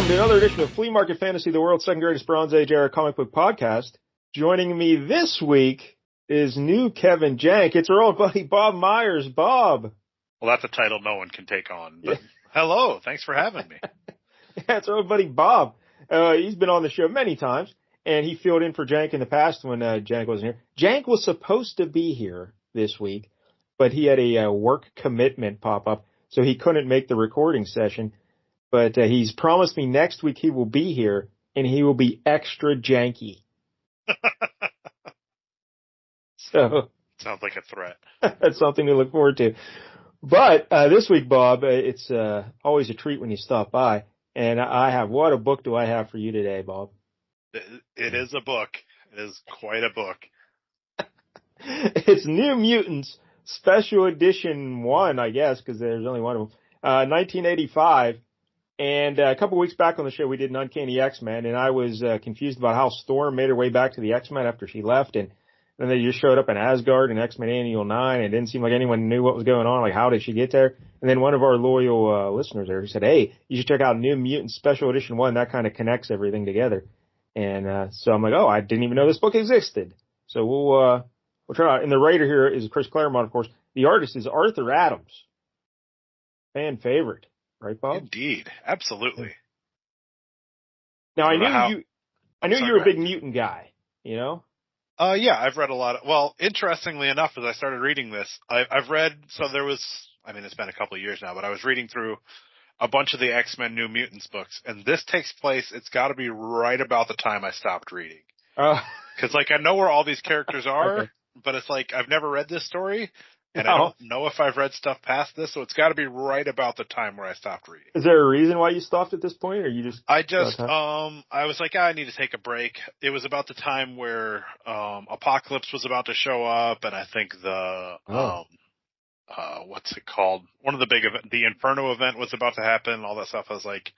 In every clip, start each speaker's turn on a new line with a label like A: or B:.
A: welcome to another edition of Flea Market Fantasy, the world's second greatest Bronze Age era comic book podcast. Joining me this week is new Kevin Jank. It's our old buddy Bob Myers. Bob.
B: Well, that's a title no one can take on. But hello, thanks for having me.
A: Yeah, it's our old buddy Bob. He's been on the show many times, and he filled in for Jank in the past when Jank wasn't here. Jank was supposed to be here this week, but he had a work commitment pop up, so he couldn't make the recording session. But he's promised me next week he will be here, and he will be extra janky. So
B: sounds like a threat.
A: That's something to look forward to. But this week, Bob, it's always a treat when you stop by. And what a book do I have for you today, Bob?
B: It is a book. It is quite a book.
A: It's New Mutants, Special Edition 1, I guess, because there's only one of them. 1985. And a couple weeks back on the show, we did an Uncanny X-Men, and I was confused about how Storm made her way back to the X-Men after she left, and then they just showed up in Asgard in X-Men Annual 9, and it didn't seem like anyone knew what was going on, like how did she get there? And then one of our loyal listeners there, he said, hey, you should check out New Mutants Special Edition 1, that kind of connects everything together. And so I'm like, oh, I didn't even know this book existed. So we'll try it out. And the writer here is Chris Claremont, of course. The artist is Arthur Adams. Fan favorite. Right, Bob?
B: Indeed. Absolutely.
A: Now, I knew you were a big mutant guy, you know?
B: Yeah, I've read a lot interestingly enough, as I started reading this, I've read, it's been a couple of years now, but I was reading through a bunch of the X-Men New Mutants books, and this takes place, it's got to be right about the time I stopped reading. Because, I know where all these characters are, okay, but it's like, I've never read this story, and I don't know if I've read stuff past this, so it's got to be right about the time where I stopped reading.
A: Is there a reason why you stopped at this point, or you just?
B: I was like, I need to take a break. It was about the time where Apocalypse was about to show up, and I think what's it called? One of the big the Inferno event was about to happen. All that stuff. I was like,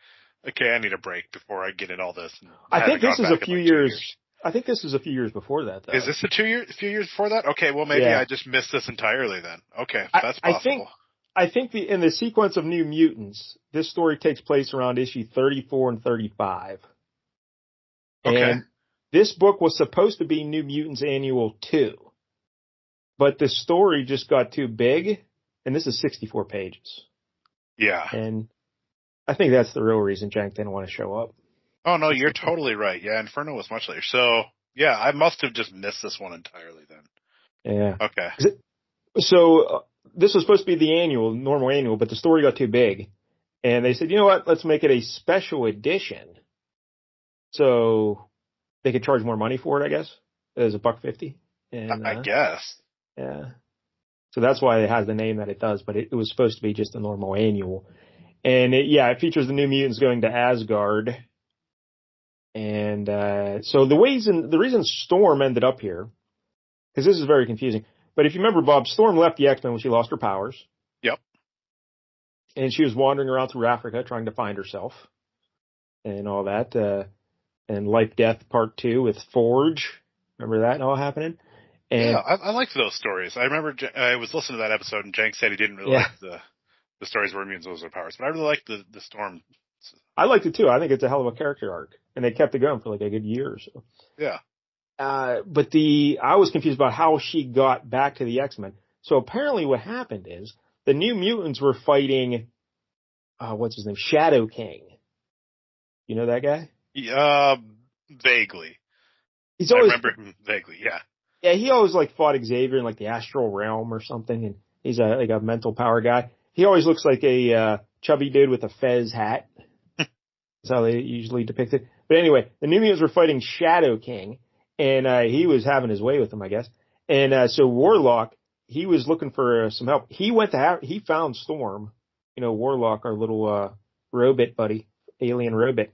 B: okay, I need a break before I get in all this.
A: I think this is a few years. I think this is a few years before that, though.
B: Is this a few years before that? Okay, well, maybe I just missed this entirely then. Okay, that's possible.
A: I think in the sequence of New Mutants, this story takes place around issue 34 and 35.
B: Okay.
A: And this book was supposed to be New Mutants Annual 2. But the story just got too big, and this is 64 pages.
B: Yeah.
A: And I think that's the real reason Jank didn't want to show up.
B: Oh, no, you're totally right. Yeah, Inferno was much later. So, yeah, I must have just missed this one entirely then.
A: Yeah.
B: Okay.
A: So, this was supposed to be the normal annual, but the story got too big. And they said, you know what, let's make it a special edition. So, they could charge more money for it, I guess, as $1.50. And
B: I guess.
A: Yeah. So that's why it has the name that it does, but it was supposed to be just a normal annual. And it features the New Mutants going to Asgard. And so the reason Storm ended up here, because this is very confusing, but if you remember, Bob, Storm left the X-Men when she lost her powers.
B: Yep.
A: And she was wandering around through Africa trying to find herself and all that. And Life Death Part 2 with Forge. Remember that all happening? And
B: yeah, I liked those stories. I remember I was listening to that episode, and Jank said he didn't really like the stories where mutants lose their powers, but I really liked the Storm.
A: I liked it too. I think it's a hell of a character arc, and they kept it going for like a good year or so.
B: Yeah.
A: But I was confused about how she got back to the X-Men. So apparently what happened is the New Mutants were fighting, what's his name? Shadow King. You know that guy?
B: Vaguely.
A: I
B: remember him vaguely, yeah.
A: Yeah, he always fought Xavier in the astral realm or something, and he's a mental power guy. He always looks like a chubby dude with a fez hat. That's how they usually depict it. But anyway, the New Mutants were fighting Shadow King, and he was having his way with them, I guess. And so Warlock, he was looking for some help. He found Storm, Warlock, our little robot buddy, alien robot,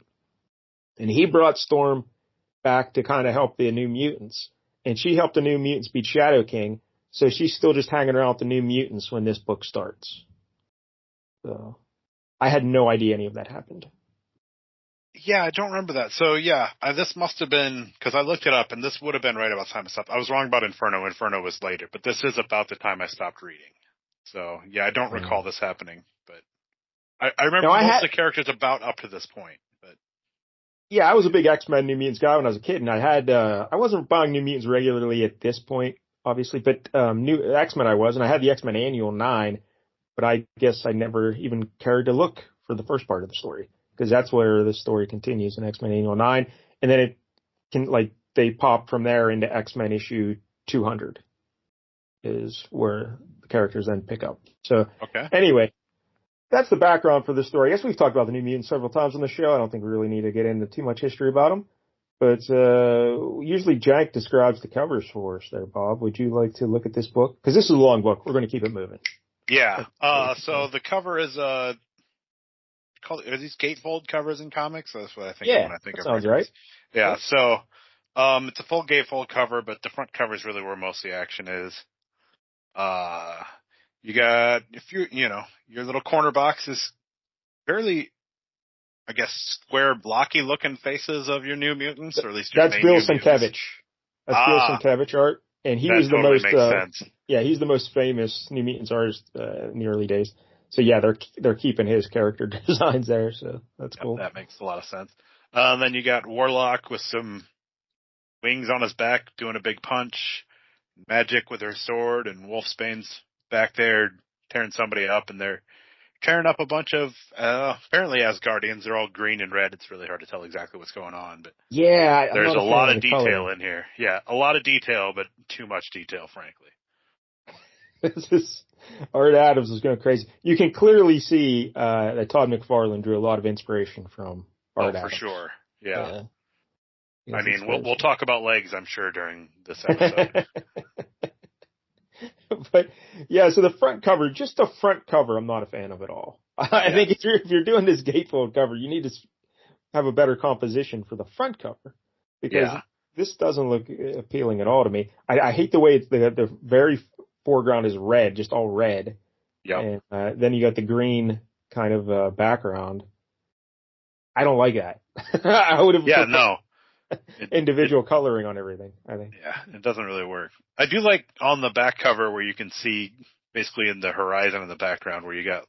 A: and he brought Storm back to kind of help the New Mutants. And she helped the New Mutants beat Shadow King, so she's still just hanging around with the New Mutants when this book starts. So I had no idea any of that happened.
B: Yeah, I don't remember that. So, yeah, this must have been, because I looked it up, and this would have been right about the time I stopped. I was wrong about Inferno. Inferno was later, but this is about the time I stopped reading. So, yeah, I don't recall this happening, but I remember most of the characters about up to this point. But
A: Yeah, I was a big X-Men New Mutants guy when I was a kid, and I wasn't buying New Mutants regularly at this point, obviously, but new X-Men I was, and I had the X-Men Annual 9, but I guess I never even cared to look for the first part of the story, because that's where the story continues in X-Men Annual 9, and then it can, they pop from there into X-Men issue 200 is where the characters then pick up. So,
B: Okay.
A: Anyway, that's the background for the story. I guess we've talked about the New Mutants several times on the show. I don't think we really need to get into too much history about them. But usually Jank describes the covers for us there, Bob. Would you like to look at this book? Because this is a long book. We're going to keep it moving.
B: Yeah. So the cover is are these gatefold covers in comics? That's what I think of when I think of
A: sounds
B: records.
A: right.
B: Yeah. So it's a full gatefold cover, but the front cover is really where most of the action is. You got, your little corner box is fairly, I guess, square, blocky looking faces of your New Mutants, or at least your
A: That's Bill Sienkiewicz. That's Bill Sienkiewicz art, and he was the
B: totally
A: most.
B: Makes sense.
A: Yeah, he's the most famous New Mutants artist in the early days. So yeah, they're keeping his character designs there, so that's cool.
B: That makes a lot of sense. Then you got Warlock with some wings on his back doing a big punch, Magik with her sword, and Wolfsbane's back there tearing somebody up, and they're tearing up a bunch of apparently Asgardians. They're all green and red. It's really hard to tell exactly what's going on, but
A: yeah,
B: there's a lot of detail in here. Yeah, a lot of detail, but too much detail, frankly.
A: Art Adams is going crazy. You can clearly see that Todd McFarlane drew a lot of inspiration from Art Adams.
B: For sure. Yeah.
A: I
B: mean, we'll talk about legs, I'm sure, during this episode.
A: But yeah, so the front cover, just the front cover, I'm not a fan of at all. I think if you're doing this gatefold cover, you need to have a better composition for the front cover, because this doesn't look appealing at all to me. I hate the way the very foreground is red, just all red.
B: Yeah.
A: And then you got the green kind of background. I don't like that. I would have individual coloring on everything, I think.
B: Yeah, it doesn't really work. I do like on the back cover where you can see basically in the horizon in the background where you got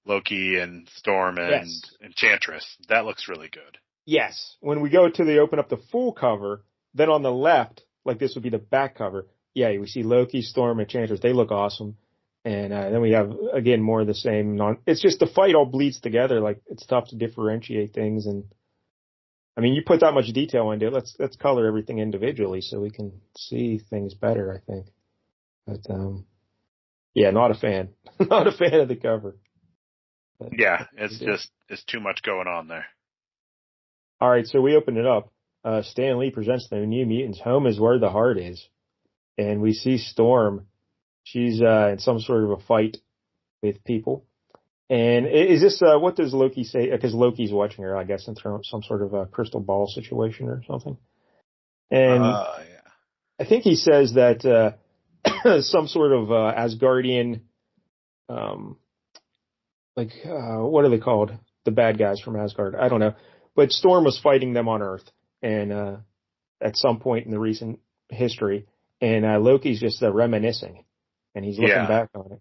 B: Loki and Storm and Enchantress. That looks really good. Yes.
A: When we go to open up the full cover, then on the left, like this would be the back cover, we see Loki, Storm, Enchantress. They look awesome. And then we have, again, more of the same. It's just the fight all bleeds together. Like, it's tough to differentiate things. And, I mean, you put that much detail into it. Let's color everything individually so we can see things better, I think. But, not a fan. Not a fan of the cover. But,
B: it's too much going on there.
A: All right, so we open it up. Stan Lee presents the New Mutants. Home is where the heart is. And we see Storm. She's in some sort of a fight with people. And is this, what does Loki say? Because Loki's watching her, I guess, in some sort of a crystal ball situation or something. And I think he says that some sort of Asgardian, what are they called? The bad guys from Asgard. I don't know. But Storm was fighting them on Earth, and at some point in the recent history. And Loki's just reminiscing, and he's looking back on it.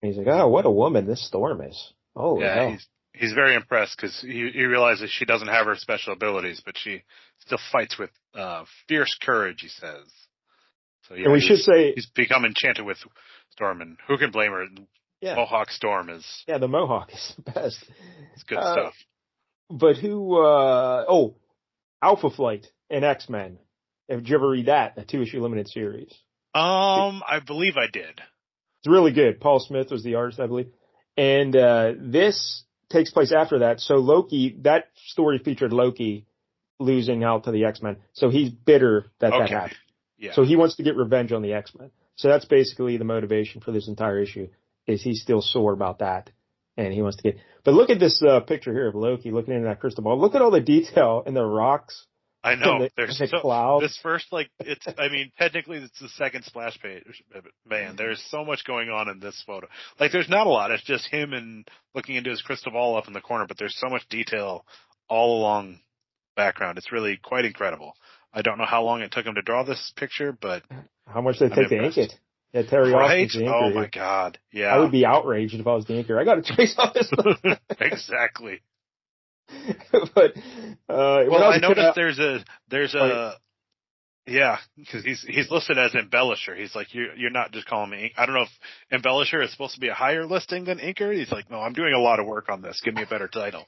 A: And he's like, oh, what a woman this Storm is. Oh, yeah.
B: He's very impressed because he realizes she doesn't have her special abilities, but she still fights with fierce courage, he says. So,
A: and we should say
B: he's become enchanted with Storm, and who can blame her?
A: Yeah.
B: Mohawk Storm is...
A: Yeah, the Mohawk is the best.
B: It's good stuff.
A: But who... Alpha Flight and X-Men. Did you ever read that? A 2-issue limited series.
B: I believe I did.
A: It's really good. Paul Smith was the artist, I believe. And this takes place after that. So Loki, that story featured Loki losing out to the X-Men. So he's bitter that happened.
B: Yeah.
A: So he wants to get revenge on the X-Men. So that's basically the motivation for this entire issue, is he's still sore about that. And he wants to get... But look at this picture here of Loki looking into that crystal ball. Look at all the detail in the rocks.
B: I know.
A: There's clouds.
B: This first, technically it's the second splash page. Man, there's so much going on in this photo. There's not a lot. It's just him and looking into his crystal ball up in the corner, but there's so much detail all along background. It's really quite incredible. I don't know how long it took him to draw this picture, but...
A: How much did it take to ink it? Yeah, Terry Austin's the inker.
B: Oh, my God. Yeah.
A: I would be outraged if I was the inker. I got to trace all this stuff.
B: Exactly.
A: But
B: Well, I noticed
A: right.
B: yeah, because he's listed as embellisher. He's like, you're not just calling me. I don't know if embellisher is supposed to be a higher listing than inker. He's like, no, I'm doing a lot of work on this. Give me a better title.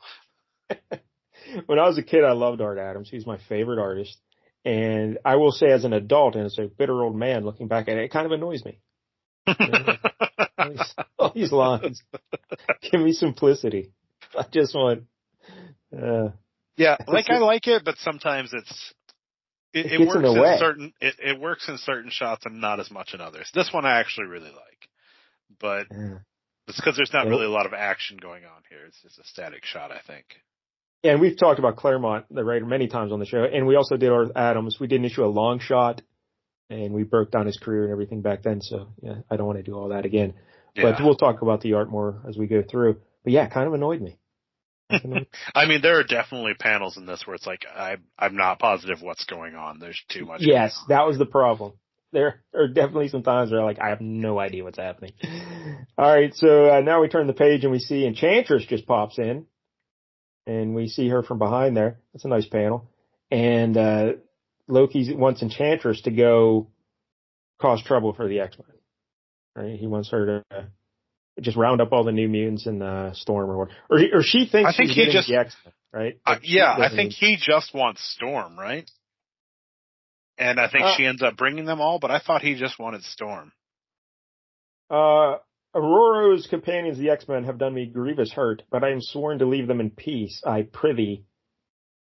A: When I was a kid, I loved Art Adams. He's my favorite artist. And I will say, as an adult and as a bitter old man looking back at it, it kind of annoys me. You know, like, all these lines. Give me simplicity. I just want.
B: Yeah, like I like it, but sometimes
A: It
B: it
A: gets in
B: works
A: the
B: in
A: way.
B: certain it works in certain shots and not as much in others. This one I actually really like, but
A: Yeah.
B: it's because there's not
A: Yeah.
B: really a lot of action going on here. It's just a static shot, I think.
A: And we've talked about Claremont, the writer, many times on the show. And we also did Art Adams. We did an issue a long shot, and we broke down his career and everything back then. So yeah, I don't want to do all that again. But
B: Yeah.
A: we'll talk about the art more as we go through. But yeah, it kind of annoyed me.
B: I mean, there are definitely panels in this where it's like I'm not positive what's going on. There's too much.
A: Yes, that was the problem. There are definitely some times where I have no idea what's happening. All right, so now we turn the page and we see Enchantress just pops in, and we see her from behind there. That's a nice panel. And Loki wants Enchantress to go cause trouble for the X-Men. Right? He wants her to just round up all the New Mutants in Storm or she thinks
B: I think
A: she's
B: he
A: getting
B: just
A: the X-Men, right?
B: yeah. I think he just wants Storm, right? And I think she ends up bringing them all, but I thought he just wanted Storm.
A: Aurora's companions, the X-Men, have done me grievous hurt, but I am sworn to leave them in peace. I prithee,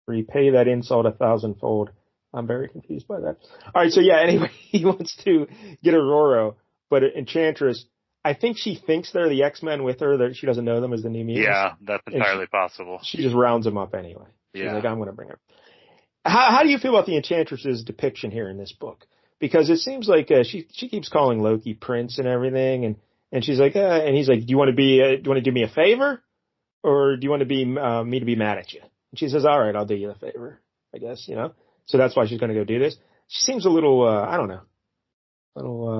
A: repay that insult 1,000-fold. I'm very confused by that. All right, so yeah, anyway, he wants to get Aurora, but Enchantress, I think she thinks they're the X-Men with her, that she doesn't know them as the New Mutants.
B: Yeah, that's entirely possible.
A: She just rounds them up anyway. She's
B: Yeah.
A: like, I'm going to bring her. How do you feel about the Enchantress's depiction here in this book? Because it seems like she keeps calling Loki Prince and everything, and she's like, and he's like, do you want to do me a favor, or do you want to be me to be mad at you? And she says, all right, I'll do you a favor, I guess, you know. So that's why she's going to go do this. She seems a little, I don't know,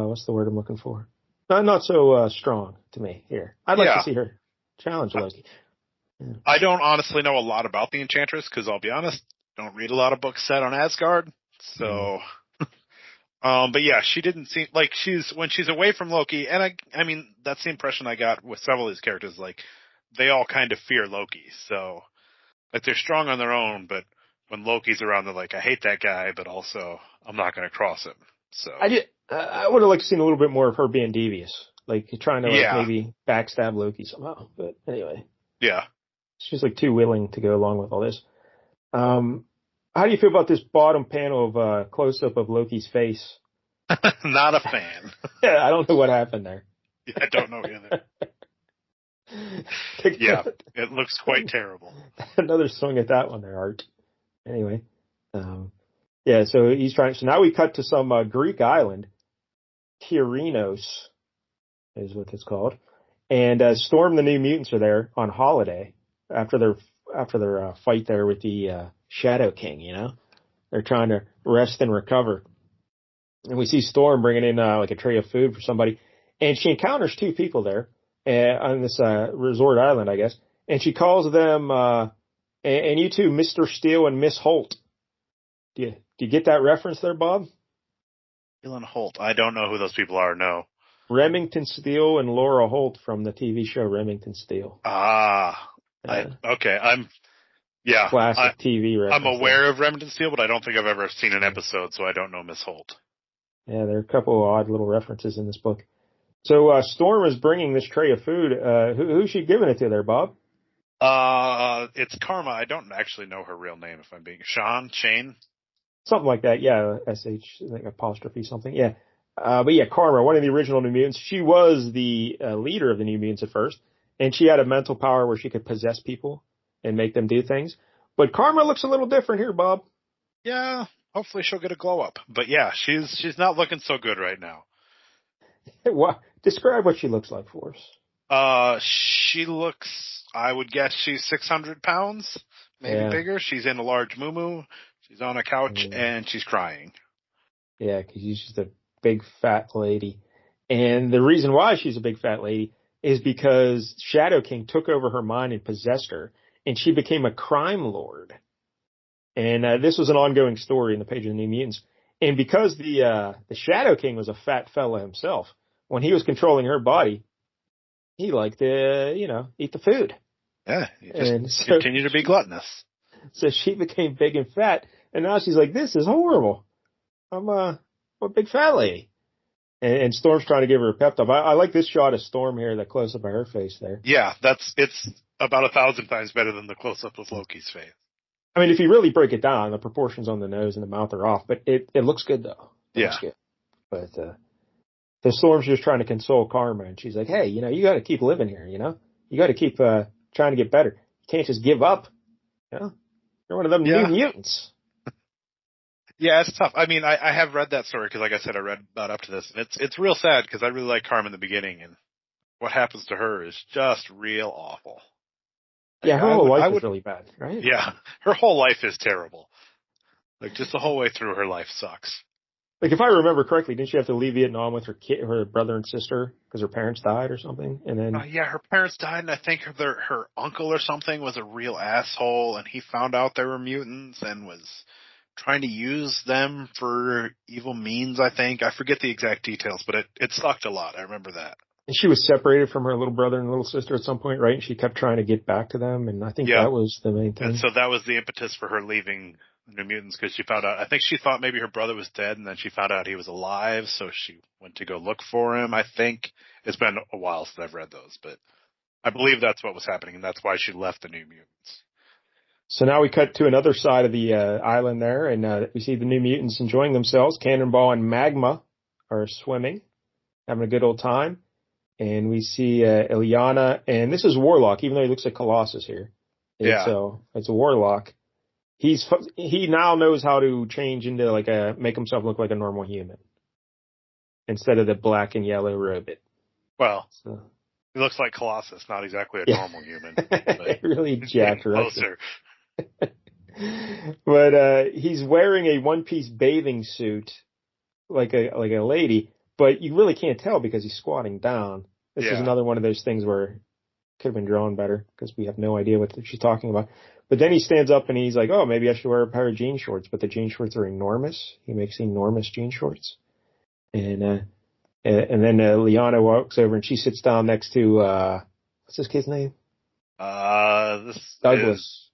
A: what's the word I'm looking for? Not so strong to me here. I'd like to see her challenge Loki. Yeah.
B: I don't honestly know a lot about the Enchantress because I'll be honest, don't read a lot of books set on Asgard. So, but yeah, she didn't seem like when she's away from Loki, and I mean, that's the impression I got with several of these characters. Like, they all kind of fear Loki. So, like, they're strong on their own, but when Loki's around, they're like, I hate that guy, but also I'm not going to cross him. So
A: I would have liked to see a little bit more of her being devious, like trying to maybe backstab Loki somehow. But anyway,
B: yeah,
A: she's like too willing to go along with all this. How do you feel about this bottom panel of close up of Loki's face?
B: Not a fan.
A: Yeah, I don't know what happened there.
B: I don't know either. Yeah, it looks quite terrible.
A: Another swing at that one there, Art. Anyway, yeah, so he's trying. So now we cut to some Greek island, Kyrinos is what it's called, and Storm the New Mutants are there on holiday after their fight there with the Shadow King. You know, they're trying to rest and recover, and we see Storm bringing in like a tray of food for somebody, and she encounters two people there on this resort island, I guess, and she calls them and you two, Mr. Steele and Miss Holt. Do you get that reference there, Bob?
B: Steele and Holt. I don't know who those people are. No.
A: Remington Steele and Laura Holt from the TV show Remington Steele.
B: Okay.
A: Classic TV reference.
B: I'm aware of Remington Steele, but I don't think I've ever seen an episode, so I don't know Miss Holt.
A: Yeah, there are a couple of odd little references in this book. So Storm is bringing this tray of food. Who's she giving it to there, Bob?
B: It's Karma. I don't actually know her real name, if I'm being Shane.
A: Something like that. Yeah, SH, like apostrophe something. Yeah. But yeah, Karma, one of the original New Mutants. She was the leader of the New Mutants at first, and she had a mental power where she could possess people and make them do things. But Karma looks a little different here, Bob.
B: Yeah, hopefully she'll get a glow up. But yeah, she's not looking so good right now.
A: Describe what she looks like for
B: us. She looks, I would guess she's 600 pounds, maybe bigger. She's in a large muumuu. She's on a couch and she's crying.
A: Yeah, because she's just a big fat lady. And the reason why she's a big fat lady is because Shadow King took over her mind and possessed her. and she became a crime lord. And this was an ongoing story in the page of the New Mutants. And because the Shadow King was a fat fella himself, when he was controlling her body, he liked to, eat the food.
B: Yeah, he just continued to be gluttonous.
A: So she became big and fat, and now she's like, this is horrible. I'm a big fat lady. And Storm's trying to give her a pep talk. I like this shot of Storm here, the close-up of her face there.
B: Yeah, it's about 1,000 times better than the close-up of Loki's face.
A: I mean, if you really break it down, the proportions on the nose and the mouth are off, but it looks good, though. It looks good. But the Storm's just trying to console Karma, and she's like, hey, you got to keep living here, You got to keep trying to get better. You can't just give up, You're one of them new mutants.
B: Yeah, it's tough. I mean, I have read that story because, like I said, I read about up to this. And it's real sad because I really like Karma in the beginning, and what happens to her is just real awful.
A: Yeah, her whole life is really bad, right?
B: Yeah, her whole life is terrible. Like, just the whole way through, her life sucks.
A: Like, if I remember correctly, didn't she have to leave Vietnam with her brother and sister because her parents died or something? And then
B: yeah, her parents died, and I think her uncle or something was a real asshole, and he found out they were mutants and was trying to use them for evil means, I think. I forget the exact details, but it sucked a lot. I remember that.
A: And she was separated from her little brother and little sister at some point, right? And she kept trying to get back to them, and I think that was the main thing.
B: And so that was the impetus for her leaving New Mutants, because she found out, I think she thought maybe her brother was dead, and then she found out he was alive, so she went to go look for him, I think. It's been a while since I've read those, but I believe that's what was happening, and that's why she left the New Mutants.
A: So now we cut to another side of the island there, and we see the New Mutants enjoying themselves. Cannonball and Magma are swimming, having a good old time. And we see Ilyana, and this is Warlock, even though he looks like Colossus here. It's a Warlock. He now knows how to change into make himself look like a normal human instead of the black and yellow robot.
B: Well, he looks like Colossus, not exactly a normal human. But
A: really jacked right
B: closer.
A: But he's wearing a one-piece bathing suit like a lady, but you really can't tell because he's squatting down. This is another one of those things where it could have been drawn better because we have no idea what she's talking about. But then he stands up and he's like, oh, maybe I should wear a pair of jean shorts, but the jean shorts are enormous. He makes enormous jean shorts. And then Liana walks over and she sits down next to, what's this kid's name?
B: This
A: Douglas.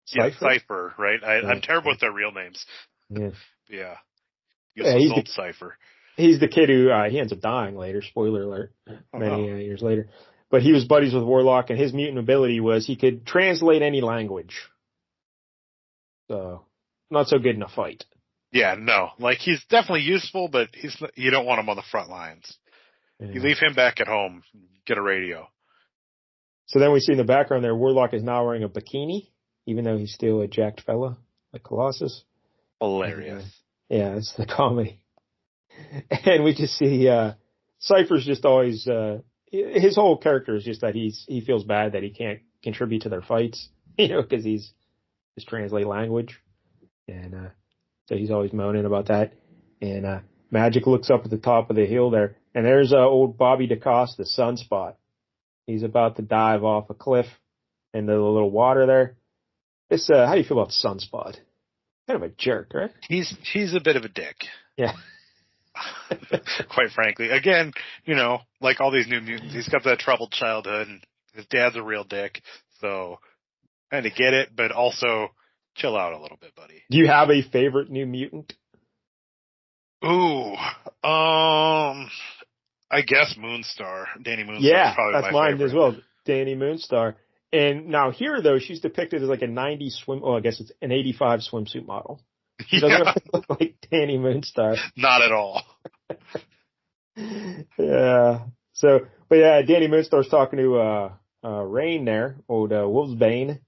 B: Cypher? Cypher, right? I'm terrible with their real names.
A: Yeah.
B: Yeah.
A: He's
B: old Cypher.
A: He's the kid who, he ends up dying later, spoiler alert, many years later. But he was buddies with Warlock, and his mutant ability was he could translate any language. So, not so good in a fight.
B: Yeah, no. Like, he's definitely useful, but you don't want him on the front lines. Yeah. You leave him back at home, get a radio.
A: So then we see in the background there, Warlock is now wearing a bikini, even though he's still a jacked fella, like Colossus.
B: Hilarious.
A: Yeah, it's the comedy. And we just see Cypher's just always his whole character is just that he feels bad that he can't contribute to their fights, because he's just translate language, and so he's always moaning about that. And Magik looks up at the top of the hill there, and there's old Bobby DeCosta, Sunspot. He's about to dive off a cliff into the little water there. This how do you feel about Sunspot? Kind of a jerk, right?
B: He's a bit of a dick.
A: Yeah.
B: Quite frankly. Again, like all these New Mutants, he's got that troubled childhood, and his dad's a real dick, so kind of get it, but also chill out a little bit, buddy.
A: Do you have a favorite New Mutant?
B: Ooh, I guess Moonstar. Dani Moonstar.
A: Yeah,
B: is probably
A: that's
B: my
A: mine
B: favorite.
A: as well. Dani Moonstar. And now here, though, she's depicted as like a 90s I guess it's an 85 swimsuit model. She doesn't look like Dani Moonstar.
B: Not at all.
A: Yeah. So, but yeah, Dani Moonstar's talking to Rain there, old Wolfsbane,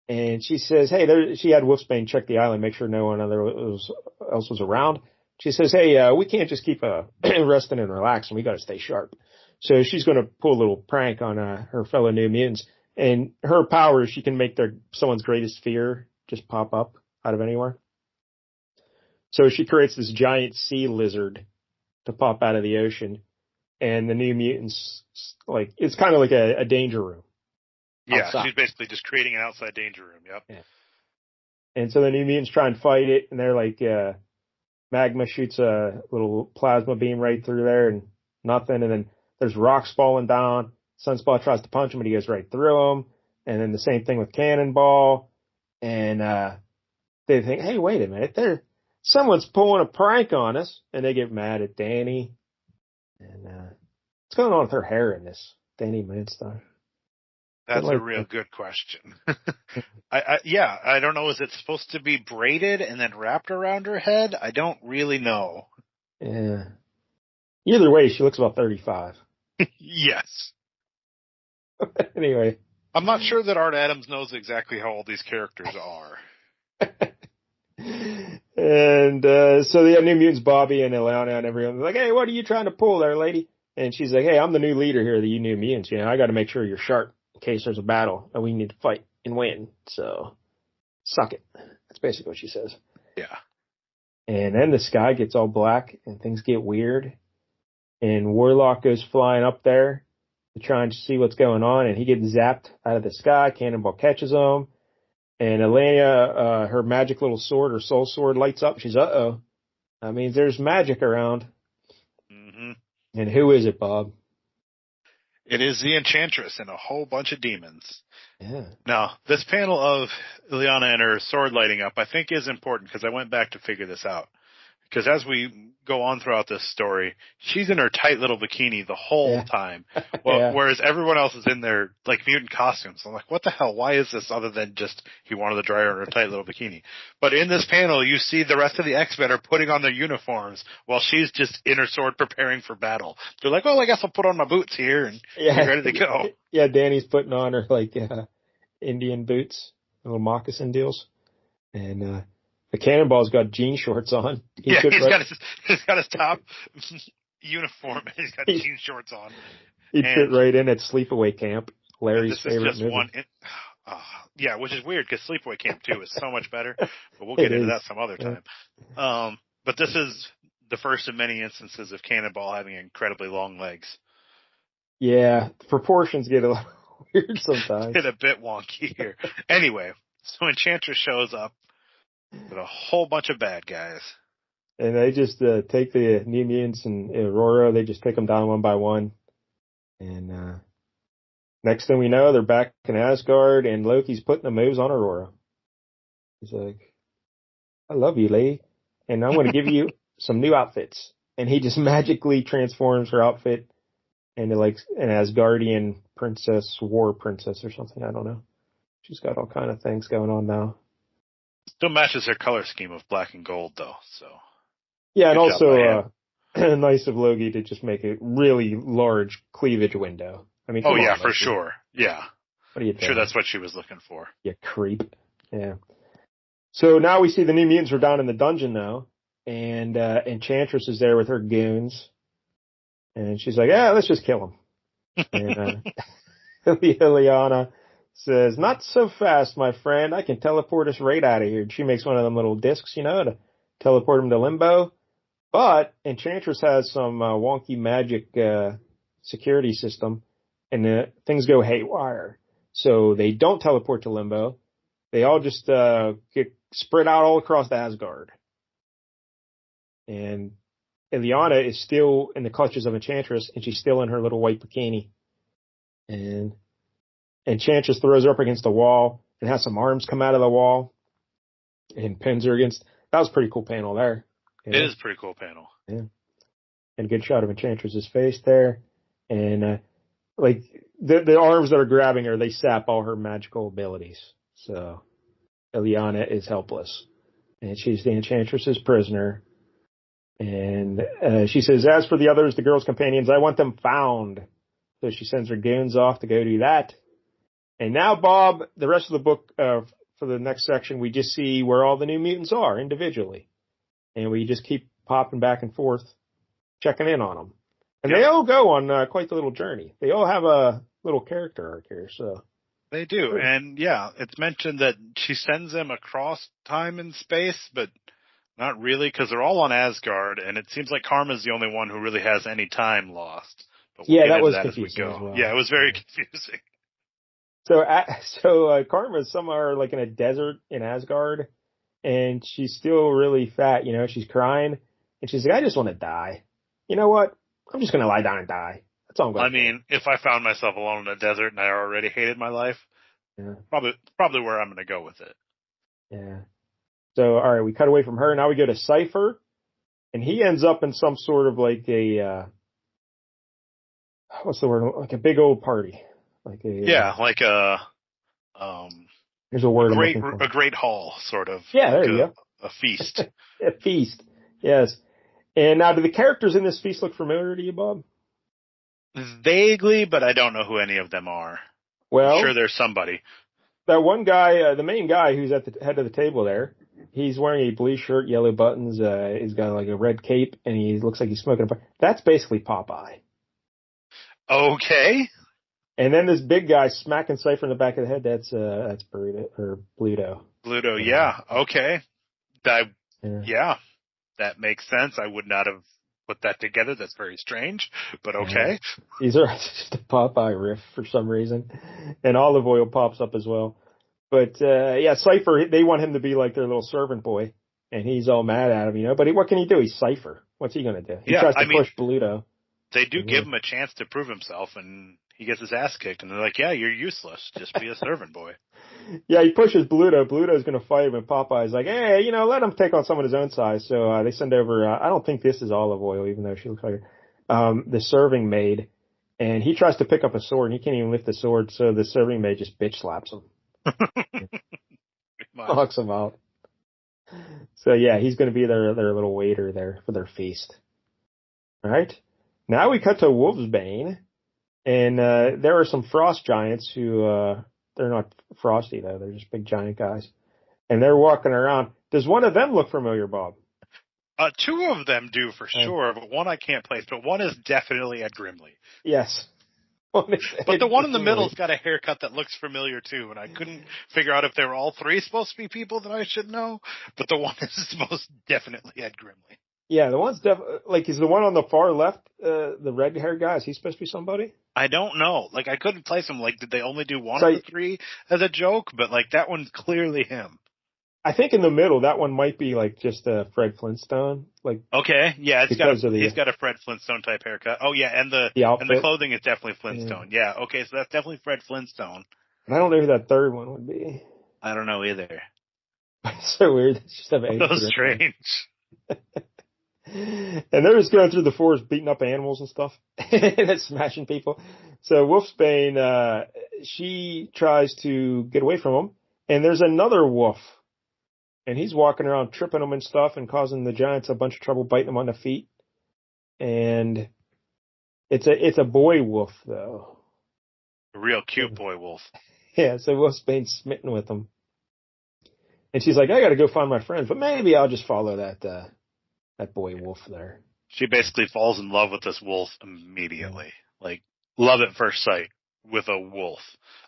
A: and she says, hey, she had Wolfsbane check the island, make sure no one else was around. She says, hey, we can't just keep resting and relaxing. We got to stay sharp. So she's going to pull a little prank on her fellow New Mutants. And her power is she can make someone's greatest fear just pop up out of anywhere. So she creates this giant sea lizard to pop out of the ocean. And the New Mutants, it's kind of like a danger room.
B: Yeah,
A: outside.
B: she's basically just creating an outside danger room. Yep.
A: Yeah. And so the New Mutants try and fight it, and they're like, Magma shoots a little plasma beam right through there, and nothing. And then there's rocks falling down. Sunspot tries to punch him, but he goes right through him. And then the same thing with Cannonball. And they think, hey, wait a minute, someone's pulling a prank on us. And they get mad at Dani. And what's going on with her hair in this? Dani Moonstar.
B: That's a real good question. I don't know. Is it supposed to be braided and then wrapped around her head? I don't really know.
A: Yeah. Either way, she looks about 35.
B: Yes.
A: Anyway.
B: I'm not sure that Art Adams knows exactly how old these characters are.
A: And so the New Mutants, Bobby and Ilana and everyone's like, hey, what are you trying to pull there, lady? And she's like, hey, I'm the new leader here of the New Mutants. You know, I got to make sure you're sharp in case there's a battle and we need to fight and win. So suck it. That's basically what she says.
B: Yeah.
A: And then the sky gets all black and things get weird. And Warlock goes flying up there to try and see what's going on. And he gets zapped out of the sky. Cannonball catches him. And Elena, her magic little sword, her soul sword, lights up. She's, uh-oh. That means there's magic around.
B: Mm-hmm.
A: And who is it, Bob?
B: It is the Enchantress and a whole bunch of demons.
A: Yeah.
B: Now, this panel of Ileana and her sword lighting up, I think is important because I went back to figure this out. Because as we go on throughout this story, she's in her tight little bikini the whole time. Well, whereas everyone else is in their, like, mutant costumes. I'm like, what the hell? Why is this other than just he wanted to dry her in her tight little bikini? But in this panel, you see the rest of the X-Men are putting on their uniforms while she's just in her sword preparing for battle. They're like, well, I guess I'll put on my boots here and get ready to go.
A: Yeah, Dani's putting on her, like, Indian boots, little moccasin deals. And, the Cannonball's got jean shorts on.
B: He's got his top uniform and he's got jean shorts on.
A: He'd fit right in at Sleepaway Camp, Larry's favorite movie.
B: Yeah, which is weird because Sleepaway Camp 2 is so much better, but we'll get into that some other time. But this is the first of many instances of Cannonball having incredibly long legs.
A: Yeah, proportions get a little weird sometimes.
B: Get a bit wonky here. Anyway, so Enchantress shows up with a whole bunch of bad guys.
A: And they just take the New Mutants and Aurora, they just take them down one by one. And next thing we know, they're back in Asgard, and Loki's putting the moves on Aurora. He's like, I love you, lady, and I'm going to give you some new outfits. And he just magically transforms her outfit into like an Asgardian princess, war princess or something. I don't know. She's got all kind of things going on now.
B: Still matches her color scheme of black and gold, though. So
A: yeah, and also nice of Loki to just make a really large cleavage window. I mean,
B: for sure. Yeah,
A: what are you doing?
B: Sure, that's what she was looking for.
A: You creep. Yeah. So now we see the New Mutants are down in the dungeon now, and Enchantress is there with her goons, and she's like, "Yeah, let's just kill them." And Ileana says, not so fast, my friend. I can teleport us right out of here. And she makes one of them little discs, to teleport them to Limbo. But Enchantress has some wonky magic security system, and things go haywire. So they don't teleport to Limbo. They all just get spread out all across Asgard. And Ileana is still in the clutches of Enchantress, and she's still in her little white bikini. And Enchantress throws her up against the wall and has some arms come out of the wall and pins her against. That was a pretty cool panel there.
B: It is a pretty cool panel.
A: Yeah. And a good shot of Enchantress's face there. And, like, the arms that are grabbing her, they sap all her magical abilities. So, Ileana is helpless. And she's the Enchantress's prisoner. And she says, as for the others, the girl's companions, I want them found. So she sends her goons off to go do that. And now, Bob, the rest of the book, for the next section, we just see where all the New Mutants are individually. And we just keep popping back and forth, checking in on them. And they all go on quite the little journey. They all have a little character arc here, so.
B: They do. And, it's mentioned that she sends them across time and space, but not really, because they're all on Asgard, and it seems like Karma's the only one who really has any time lost. But we'll
A: that was confusing as well.
B: Yeah, it was very confusing.
A: Karma's somewhere like in a desert in Asgard, and she's still really fat. You know, she's crying, and she's like, "I just want to die. You know what? I'm just gonna lie down and die. That's all I'm gonna
B: I
A: do."
B: mean, if I found myself alone in a desert and I already hated my life,
A: Yeah,
B: probably where I'm going to go with it.
A: yeah. So, all right, we cut away from her. Now we go to Cypher, and he ends up in some sort of like what's the word? Like a big old party. Like
B: like
A: there's a word I'm looking for.
B: a great hall, sort of.
A: Yeah,
B: like
A: there you go.
B: A feast.
A: A feast. Yes. And now, do the characters in this feast look familiar to you, Bob?
B: Vaguely, but I don't know who any of them are.
A: Well,
B: I'm sure there's somebody.
A: that one guy, the main guy who's at the head of the table there, he's wearing a blue shirt, yellow buttons, he's got like a red cape, and he looks like he's smoking a pipe. That's basically Popeye.
B: Okay.
A: And then this big guy smacking Cypher in the back of the head, that's Burrito, or Bluto.
B: Bluto, yeah. Okay. Yeah, that makes sense. I would not have put that together. That's very strange, but okay.
A: Yeah. These are just a Popeye riff for some reason. And Olive Oil pops up as well. But, Cypher, they want him to be like their little servant boy. And he's all mad at him, you know. But what can he do? He's Cypher. What's he going to do? He tries to push Bluto.
B: They do give him a chance to prove himself, and he gets his ass kicked. And they're like, yeah, you're useless. Just be a servant boy. Yeah,
A: he pushes Bluto. Bluto's going to fight him, and Popeye's like, hey, you know, let him take on someone his own size. So they send over, I don't think this is Olive Oil, even though she looks like her, the serving maid. And he tries to pick up a sword, and he can't even lift the sword, so the serving maid just bitch slaps him. Knocks him out. So, yeah, he's going to be their little waiter there for their feast. All right. Now we cut to Wolfsbane, and there are some frost giants who, they're not frosty, though. They're just big giant guys. And they're walking around. Does one of them look familiar, Bob?
B: Two of them do for sure, but one I can't place. But one is definitely Ed Grimley.
A: Yes.
B: But the one in the middle's got a haircut that looks familiar too, and I couldn't figure out if they were all three supposed to be people that I should know, but the one is most definitely Ed Grimley.
A: Yeah, the one's is the one on the far left, the red hair guy, is he supposed to be somebody?
B: I don't know. Like, I couldn't place him. Like, did they only do one of the three as a joke? But, like, that one's clearly him.
A: I think in the middle, that one might be, like, just a Fred Flintstone. Like,
B: okay, yeah, he's got a Fred Flintstone type haircut. Oh, yeah, and the clothing is definitely Flintstone. Yeah, okay, so that's definitely Fred Flintstone.
A: And I don't know who that third one would be.
B: I don't know either.
A: It's so weird. It's just
B: so strange.
A: And they're just going through the forest beating up animals and stuff. And it's smashing people. So Wolfsbane, she tries to get away from him. And there's another wolf. And he's walking around tripping them and stuff and causing the giants a bunch of trouble, biting them on the feet. And it's a boy wolf, though.
B: A real cute boy wolf.
A: Yeah, so Wolfsbane's smitten with him. And she's like, I gotta go find my friends, but maybe I'll just follow that boy wolf there.
B: She basically falls in love with this wolf immediately. Like, love at first sight with a wolf.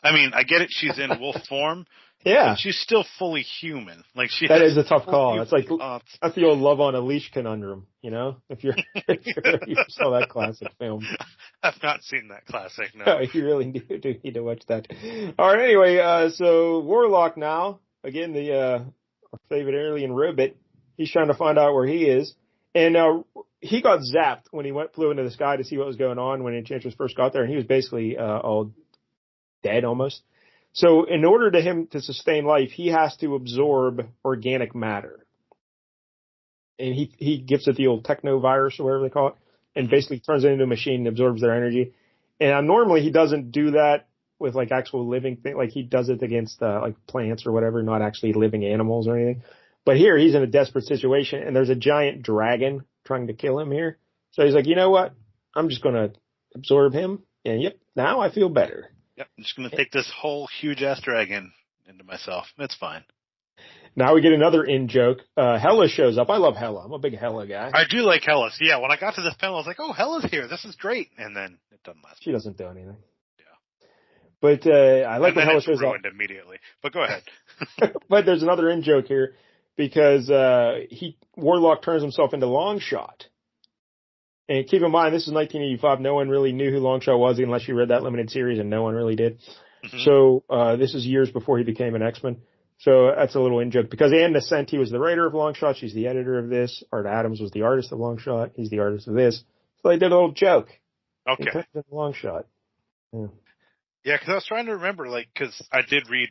B: I mean, I get it, she's in wolf form.
A: Yeah.
B: But she's still fully human. Like,
A: that is a tough call. It's like, that's the old love on a leash conundrum, you know? If you saw that classic film.
B: I've not seen that classic, no.
A: No, you really do need to watch that. Alright, anyway, so Warlock now, again, our favorite alien robot, he's trying to find out where he is. And he got zapped when he flew into the sky to see what was going on when Enchantress first got there, and he was basically all dead almost. So in order to him to sustain life, he has to absorb organic matter. And he gives it the old technovirus or whatever they call it, and basically turns it into a machine and absorbs their energy. And normally he doesn't do that with like actual living things, like he does it against like plants or whatever, not actually living animals or anything. But here he's in a desperate situation, and there's a giant dragon trying to kill him here. So he's like, you know what? I'm just going to absorb him, and yep, now I feel better.
B: Yep, I'm just going to take this whole huge-ass dragon into myself. It's fine.
A: Now we get another in-joke. Hela shows up. I love Hela. I'm a big Hela guy.
B: I do like Hela. So yeah, when I got to this panel, I was like, oh, Hela's here. This is great. And then it doesn't last.
A: She doesn't do anything.
B: Yeah.
A: But I like when Hela shows up.
B: Ruined immediately. But go ahead.
A: But there's another in-joke here because Warlock turns himself into Longshot. And keep in mind, this is 1985. No one really knew who Longshot was unless you read that limited series, and no one really did.
B: Mm-hmm.
A: So this is years before he became an X-Men. So that's a little in-joke. Because Ann Nocenti was the writer of Longshot. She's the editor of this. Art Adams was the artist of Longshot. He's the artist of this. So they did a little joke.
B: Okay.
A: In Longshot. Yeah.
B: Yeah, because I was trying to remember, because I did read,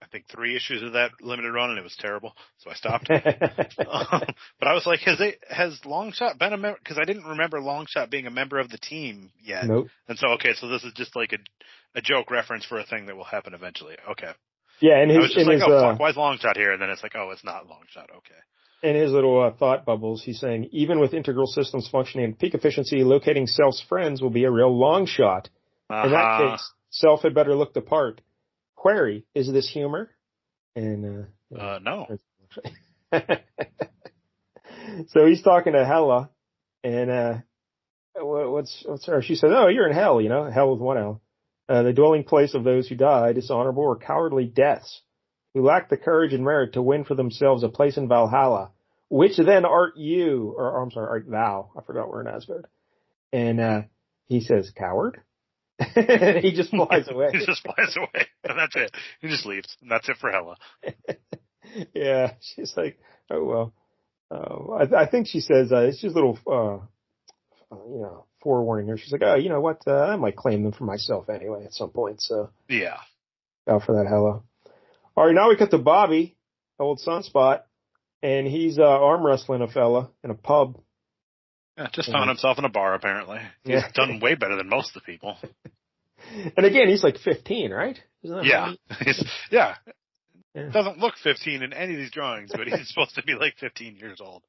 B: I think, 3 issues of that limited run, and it was terrible, so I stopped. But I was like, has Longshot been a member? Because I didn't remember Longshot being a member of the team yet.
A: Nope.
B: And so, okay, so this is just like a joke reference for a thing that will happen eventually. Okay.
A: Yeah, and
B: I was just like, fuck, why is Longshot here? And then it's like, oh, it's not Longshot. Okay.
A: In his little thought bubbles, he's saying, even with integral systems functioning at peak efficiency, locating Self's friends will be a real long shot. In that case, Self had better look the part. Query, is this humor? And
B: no.
A: So he's talking to Hela, and what's her? She says, "Oh, you're in hell, hell with one L, the dwelling place of those who die dishonorable or cowardly deaths, who lack the courage and merit to win for themselves a place in Valhalla, which then art you, or I'm sorry, art thou? I forgot we're in Asgard." And he says, "Coward." He just flies away.
B: He just flies away, and that's it. He just leaves, and that's it for Hela.
A: Yeah, she's like, "Oh well." I think she says it's just a little, forewarning her. She's like, "Oh, you know what? I might claim them for myself anyway at some point." So
B: yeah,
A: out for that Hela. All right, now we cut to Bobby, old Sunspot, and he's arm wrestling a fella in a pub.
B: Yeah, just found himself in a bar, apparently. He's done way better than most of the people.
A: And again, he's like 15, right? Isn't that
B: yeah. Doesn't look 15 in any of these drawings, but he's supposed to be like 15 years old.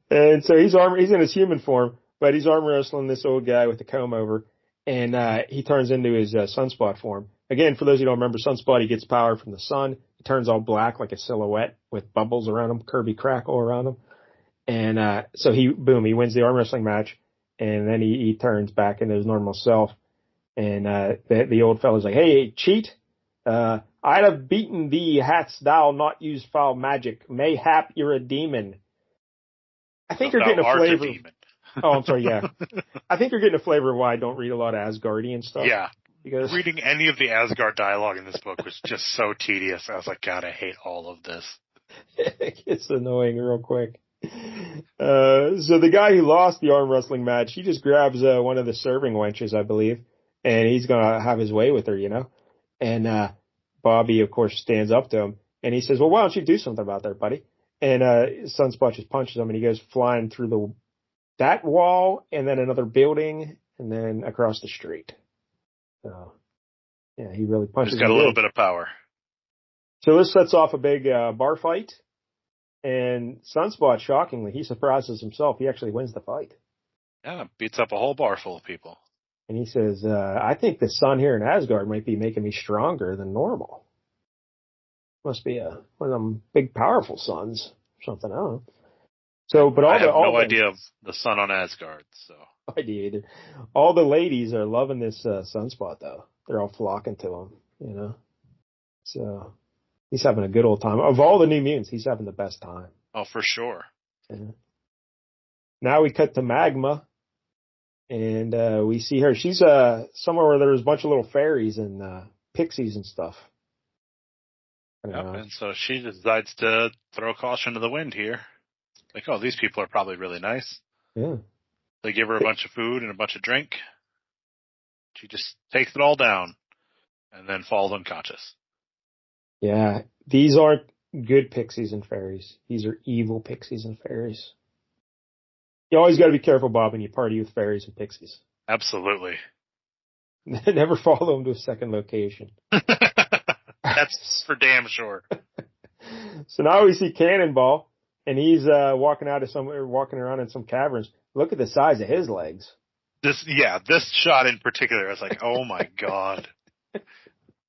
A: And so he's in his human form, but he's arm wrestling this old guy with the comb over, and he turns into his Sunspot form. Again, for those who don't remember, Sunspot, he gets power from the sun. He turns all black like a silhouette with bubbles around him, Kirby crackle around him. And so he wins the arm wrestling match, and then he turns back into his normal self. And the old fellow's like, "Hey, cheat! I'd have beaten thee hadst thou not used foul magic. Mayhap you're a demon." I think you're getting a flavor. Oh, I'm sorry. Yeah, I think you're getting a flavor of why I don't read a lot of Asgardian stuff.
B: Yeah,
A: because
B: reading any of the Asgard dialogue in this book was just so tedious. I was like, God, I hate all of this.
A: It's annoying real quick. So the guy who lost the arm wrestling match, he just grabs one of the serving wenches, I believe, and he's gonna have his way with her, And Bobby, of course, stands up to him, and he says, "Well, why don't you do something about that, buddy?" And Sunspot just punches him, and he goes flying through that wall, and then another building, and then across the street. So, yeah, he really punches.
B: He's got a little bit of power.
A: So this sets off a big bar fight. And Sunspot, shockingly, he surprises himself. He actually wins the fight.
B: Yeah, beats up a whole bar full of people.
A: And he says, "I think the sun here in Asgard might be making me stronger than normal. Must be one of them big, powerful suns or something. I don't know." So, but
B: I have no idea of the sun on Asgard. So
A: I do either. All the ladies are loving this Sunspot, though. They're all flocking to him. So. He's having a good old time. Of all the New Mutants, he's having the best time.
B: Oh, for sure.
A: Yeah. Now we cut to Magma, and we see her. She's somewhere where there's a bunch of little fairies and pixies and stuff.
B: And so she decides to throw caution to the wind here. Like, oh, these people are probably really nice.
A: Yeah.
B: They give her a bunch of food and a bunch of drink. She just takes it all down and then falls unconscious.
A: Yeah, these aren't good pixies and fairies. These are evil pixies and fairies. You always got to be careful, Bob, when you party with fairies and pixies.
B: Absolutely.
A: Never follow them to a second location.
B: That's for damn sure.
A: So now we see Cannonball, and he's walking around in some caverns. Look at the size of his legs.
B: This shot in particular, I was like, oh my God.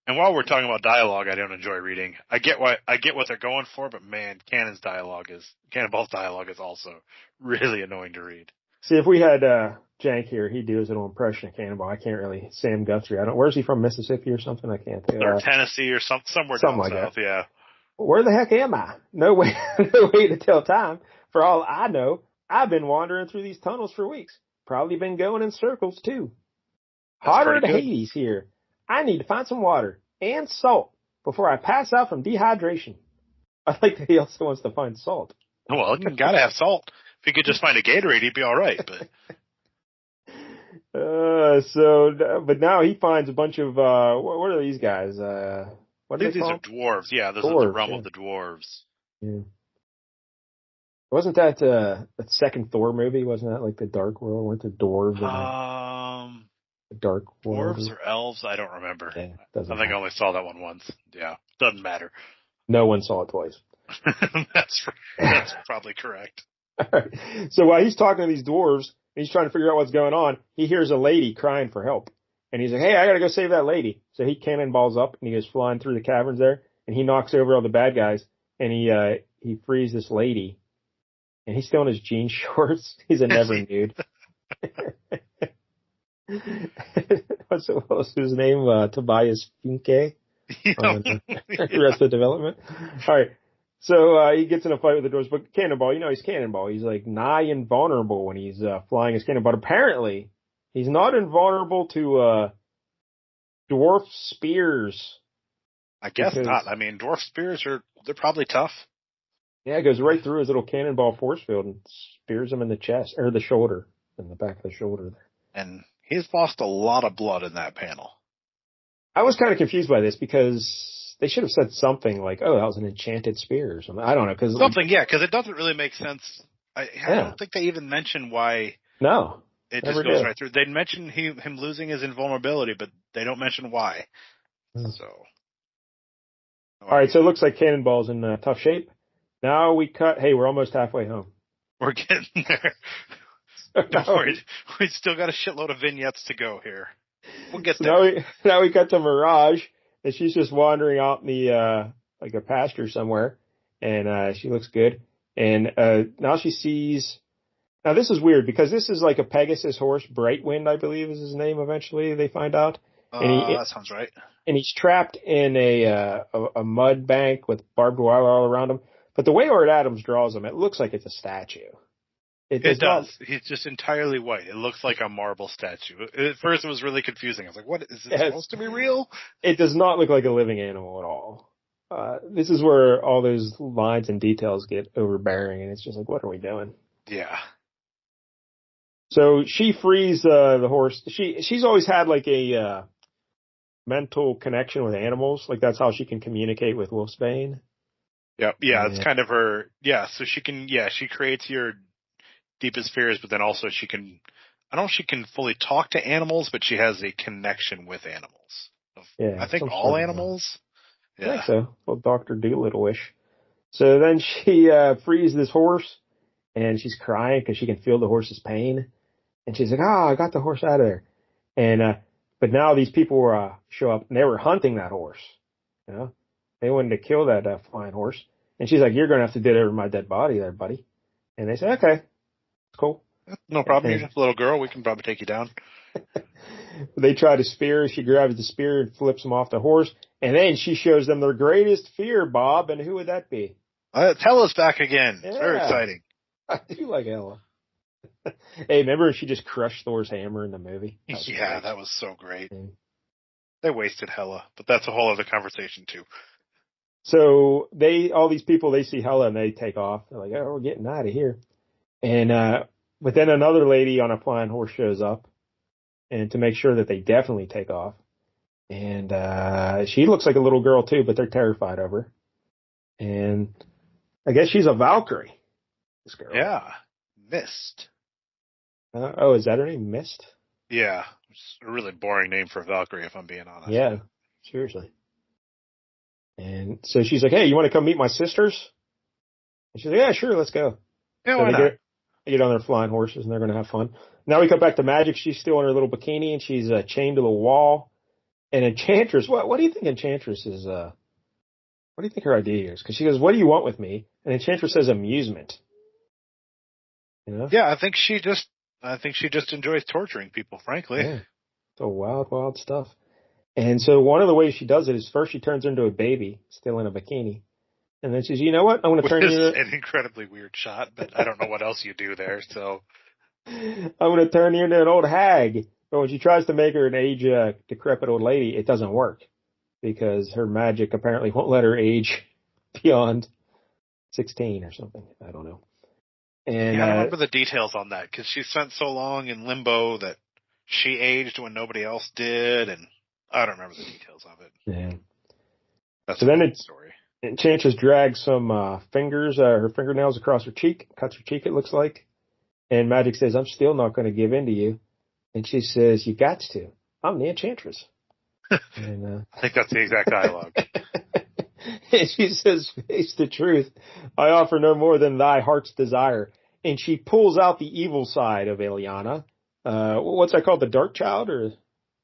B: And while we're talking about dialogue, I don't enjoy reading. I get what they're going for, but man, Cannonball's dialogue is also really annoying to read.
A: See, if we had Jank here, he'd do his little impression of Cannonball. I can't really. Sam Guthrie. Where's he from? Mississippi or something? I can't.
B: Or Tennessee or somewhere down
A: like
B: south.
A: That.
B: Yeah.
A: Where the heck am I? No way to tell time. For all I know, I've been wandering through these tunnels for weeks. Probably been going in circles too. Hotter than Hades here. I need to find some water and salt before I pass out from dehydration. I like that he also wants to find salt.
B: Well, you gotta have salt. If you could just find a Gatorade, he'd be all right. But
A: but now he finds a bunch of what are these guys? What are they
B: these
A: called?
B: are dwarves. Yeah, this
A: Dwarves,
B: is the realm
A: yeah.
B: of the dwarves.
A: Yeah. Wasn't that that second Thor movie? Wasn't that like the Dark World? Weren't the dwarves? The Dark World.
B: Dwarves or elves? I don't remember.
A: Yeah,
B: I think I only saw that one once. Yeah, doesn't matter.
A: No one saw it twice.
B: That's probably correct.
A: So while he's talking to these dwarves, and he's trying to figure out what's going on, he hears a lady crying for help. And he's like, hey, I gotta go save that lady. So he cannonballs up, and he goes flying through the caverns there, and he knocks over all the bad guys, and he frees this lady. And he's still in his jean shorts. He's a never dude. What's his name? Tobias Finke on Arrested Development. All right. So he gets in a fight with the dwarves, but Cannonball, he's Cannonball. He's like nigh invulnerable when he's flying his cannon. But apparently, he's not invulnerable to dwarf spears.
B: I guess not. I mean, dwarf spears they're probably tough.
A: Yeah, it goes right through his little cannonball force field and spears him in the chest or the shoulder, in the back of the shoulder there.
B: And he's lost a lot of blood in that panel.
A: I was kind of confused by this because they should have said something like, "Oh, that was an enchanted spear" or something. I don't know because
B: it doesn't really make sense. I don't think they even mention why.
A: No,
B: it just goes right through. They mention him losing his invulnerability, but they don't mention why. So,
A: all right. So it looks like Cannonball's in tough shape. Now we cut. Hey, we're almost halfway home.
B: We're getting there. Don't worry. We still got a shitload of vignettes to go here. We'll get there.
A: Now we cut to Mirage, and she's just wandering out in the like a pasture somewhere, and she looks good. And now she sees. Now this is weird because this is like a Pegasus horse, Brightwind, I believe is his name. Eventually, they find out.
B: That sounds right.
A: And he's trapped in a mud bank with barbed wire all around him. But the way Ord Adams draws him, it looks like it's a statue.
B: It does. He's just entirely white. It looks like a marble statue. At first, it was really confusing. I was like, "What is this supposed to be real?"
A: It does not look like a living animal at all. This is where all those lines and details get overbearing, and it's just like, what are we doing?
B: Yeah.
A: So she frees the horse. She's always had like a mental connection with animals. Like that's how she can communicate with Wolfsbane.
B: Yep. Yeah, it's kind of her. Yeah, so she can. Yeah, she creates your deepest fears, but then also she can. I don't know if she can fully talk to animals, but she has a connection with animals.
A: Yeah,
B: I think all animals.
A: Yeah. I think so. Well, Dr. Doolittle-ish. So then she frees this horse, and she's crying because she can feel the horse's pain, and she's like, "Oh, I got the horse out of there." And but now these people show up, and they were hunting that horse. You know. They wanted to kill that flying horse. And she's like, "You're going to have to deliver my dead body there, buddy." And they say, "Okay, it's cool.
B: No problem. You're just a little girl. We can probably take you down."
A: They try to spear her. She grabs the spear and flips him off the horse. And then she shows them their greatest fear, Bob. And who would that be?
B: Hela's back again.
A: Yeah.
B: It's very exciting.
A: I do like Hela. Hey, remember she just crushed Thor's hammer in the movie?
B: That was so great. They wasted Hela, but that's a whole other conversation too.
A: So all these people, they see Hela and they take off. They're like, "Oh, we're getting out of here." And, but then another lady on a flying horse shows up and to make sure that they definitely take off. And, she looks like a little girl too, but they're terrified of her. And I guess she's a Valkyrie, this girl.
B: Yeah. Mist.
A: Is that her name? Mist?
B: Yeah. It's a really boring name for a Valkyrie, if I'm being honest.
A: Yeah. Seriously. And so she's like, "Hey, you want to come meet my sisters?" And she's like, "Yeah, sure, let's go."
B: Yeah,
A: so
B: why not?
A: They get on their flying horses and they're going to have fun. Now we come back to Magik. She's still in her little bikini and she's chained to the wall. And Enchantress, what do you think Enchantress is? What do you think her idea is? Because she goes, "What do you want with me?" And Enchantress says, "Amusement." You know?
B: Yeah, I think she just enjoys torturing people, frankly.
A: Yeah. So wild, wild stuff. And so one of the ways she does it is first she turns into a baby, still in a bikini. And then she's, "You know what? I'm going to turn you into..."
B: an incredibly weird shot, but I don't know what else you do there, so.
A: "I'm going to turn you into an old hag. But when she tries to make her an age decrepit old lady, it doesn't work because her magic apparently won't let her age beyond 16 or something. I don't know. And
B: I don't remember the details on that because she spent so long in limbo that she aged when nobody else did, and I don't remember the details of it.
A: Yeah.
B: That's
A: so then
B: the story.
A: Enchantress drags some her fingernails across her cheek, cuts her cheek, it looks like. And Magik says, I'm still not going to give in to you. And she says, you got to. I'm the Enchantress. And,
B: I think that's the exact dialogue.
A: and she says, face the truth. I offer no more than thy heart's desire. And she pulls out the evil side of Ileana. What's that called? The Dark Child?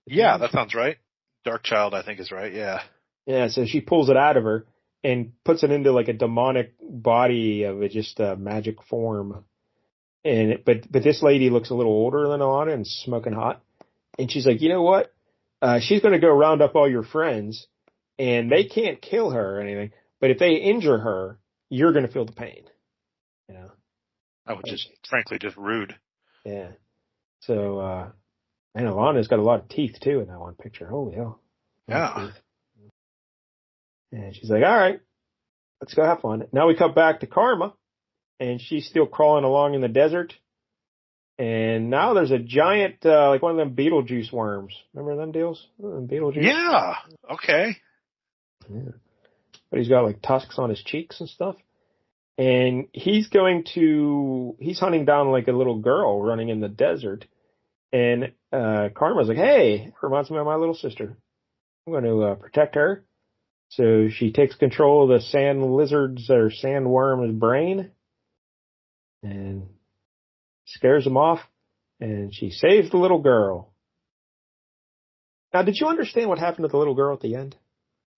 B: Yeah, that sounds right. Dark Child, I think, is right, yeah.
A: Yeah, so she pulls it out of her and puts it into like a demonic body of just a magic form. But this lady looks a little older than Alana and smoking hot. And she's like, you know what? She's going to go round up all your friends and they can't kill her or anything. But if they injure her, you're going to feel the pain. You know?
B: That was frankly, just rude.
A: Yeah. So, and Alana's got a lot of teeth too in that one picture. Holy hell.
B: Yeah.
A: And she's like, all right, let's go have fun. Now we come back to Karma. And she's still crawling along in the desert. And now there's a giant, like one of them Beetlejuice worms. Remember them deals? Beetlejuice?
B: Yeah. Okay.
A: Yeah. But he's got like tusks on his cheeks and stuff. And he's hunting down like a little girl running in the desert. And Karma's like, hey, reminds me of my little sister. I'm going to protect her. So she takes control of the sandworm's brain. And scares him off, and she saves the little girl. Now, did you understand what happened to the little girl at the end?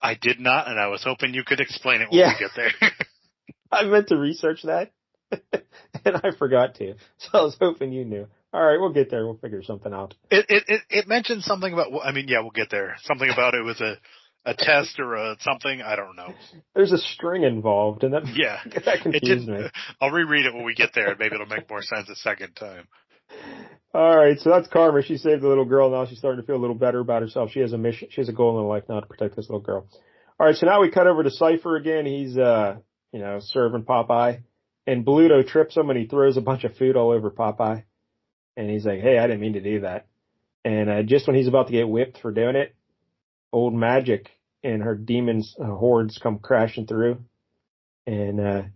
B: I did not, and I was hoping you could explain it when we get there.
A: I meant to research that, and I forgot to, so I was hoping you knew. All right, we'll get there. We'll figure something out.
B: It mentioned something about, we'll get there. Something about it was a test or something. I don't know.
A: There's a string involved, and that confused me.
B: I'll reread it when we get there, and maybe it'll make more sense a second time.
A: All right, so that's Karma. She saved the little girl. Now she's starting to feel a little better about herself. She has a mission. She has a goal in life now to protect this little girl. All right, so now we cut over to Cypher again. He's, serving Popeye, and Bluto trips him, and he throws a bunch of food all over Popeye. And he's like, hey, I didn't mean to do that. And just when he's about to get whipped for doing it, old Magik and her demons hordes come crashing through, and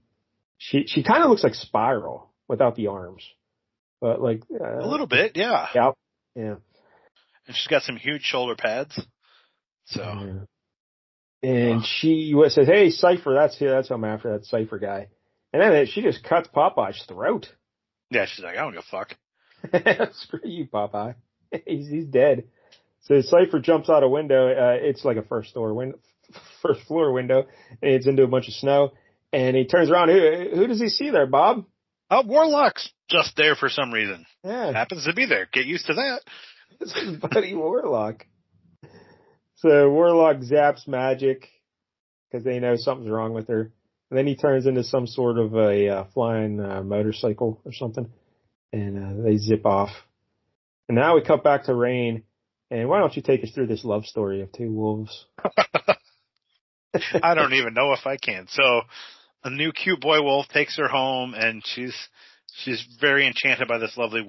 A: she kind of looks like Spiral without the arms, but like
B: a little bit, yeah.
A: Yeah.
B: And she's got some huge shoulder pads. So,
A: and she says, "Hey, Cypher, that's who I'm after, that Cypher guy." And then she just cuts Popeye's throat.
B: Yeah, she's like, I don't give a fuck.
A: Screw you, Popeye. He's dead. So Cypher jumps out a window. It's like a first floor window, and it's into a bunch of snow. And he turns around. Who does he see there, Bob?
B: Oh, Warlock's just there for some reason.
A: Yeah,
B: happens to be there. Get used to that.
A: It's his buddy Warlock. So Warlock zaps Magik because they know something's wrong with her. And then he turns into some sort of a flying motorcycle or something, and they zip off. And now we cut back to Rain. And why don't you take us through this love story of two wolves?
B: I don't even know if I can. So a new cute boy wolf takes her home, and she's very enchanted by this lovely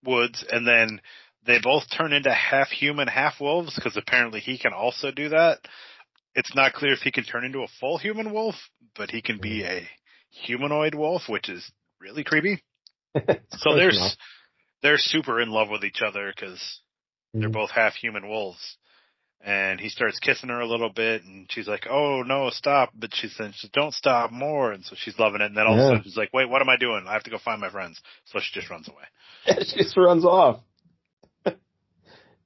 B: woods. And then they both turn into half human, half wolves, because apparently he can also do that. It's not clear if he can turn into a full human wolf, but he can be a humanoid wolf, which is really creepy. So they're super in love with each other because they're both half human wolves. And he starts kissing her a little bit, and she's like, oh, no, stop. But she says, don't stop more. And so she's loving it. And then all of a sudden she's like, wait, what am I doing? I have to go find my friends. So she just runs away.
A: She just runs off.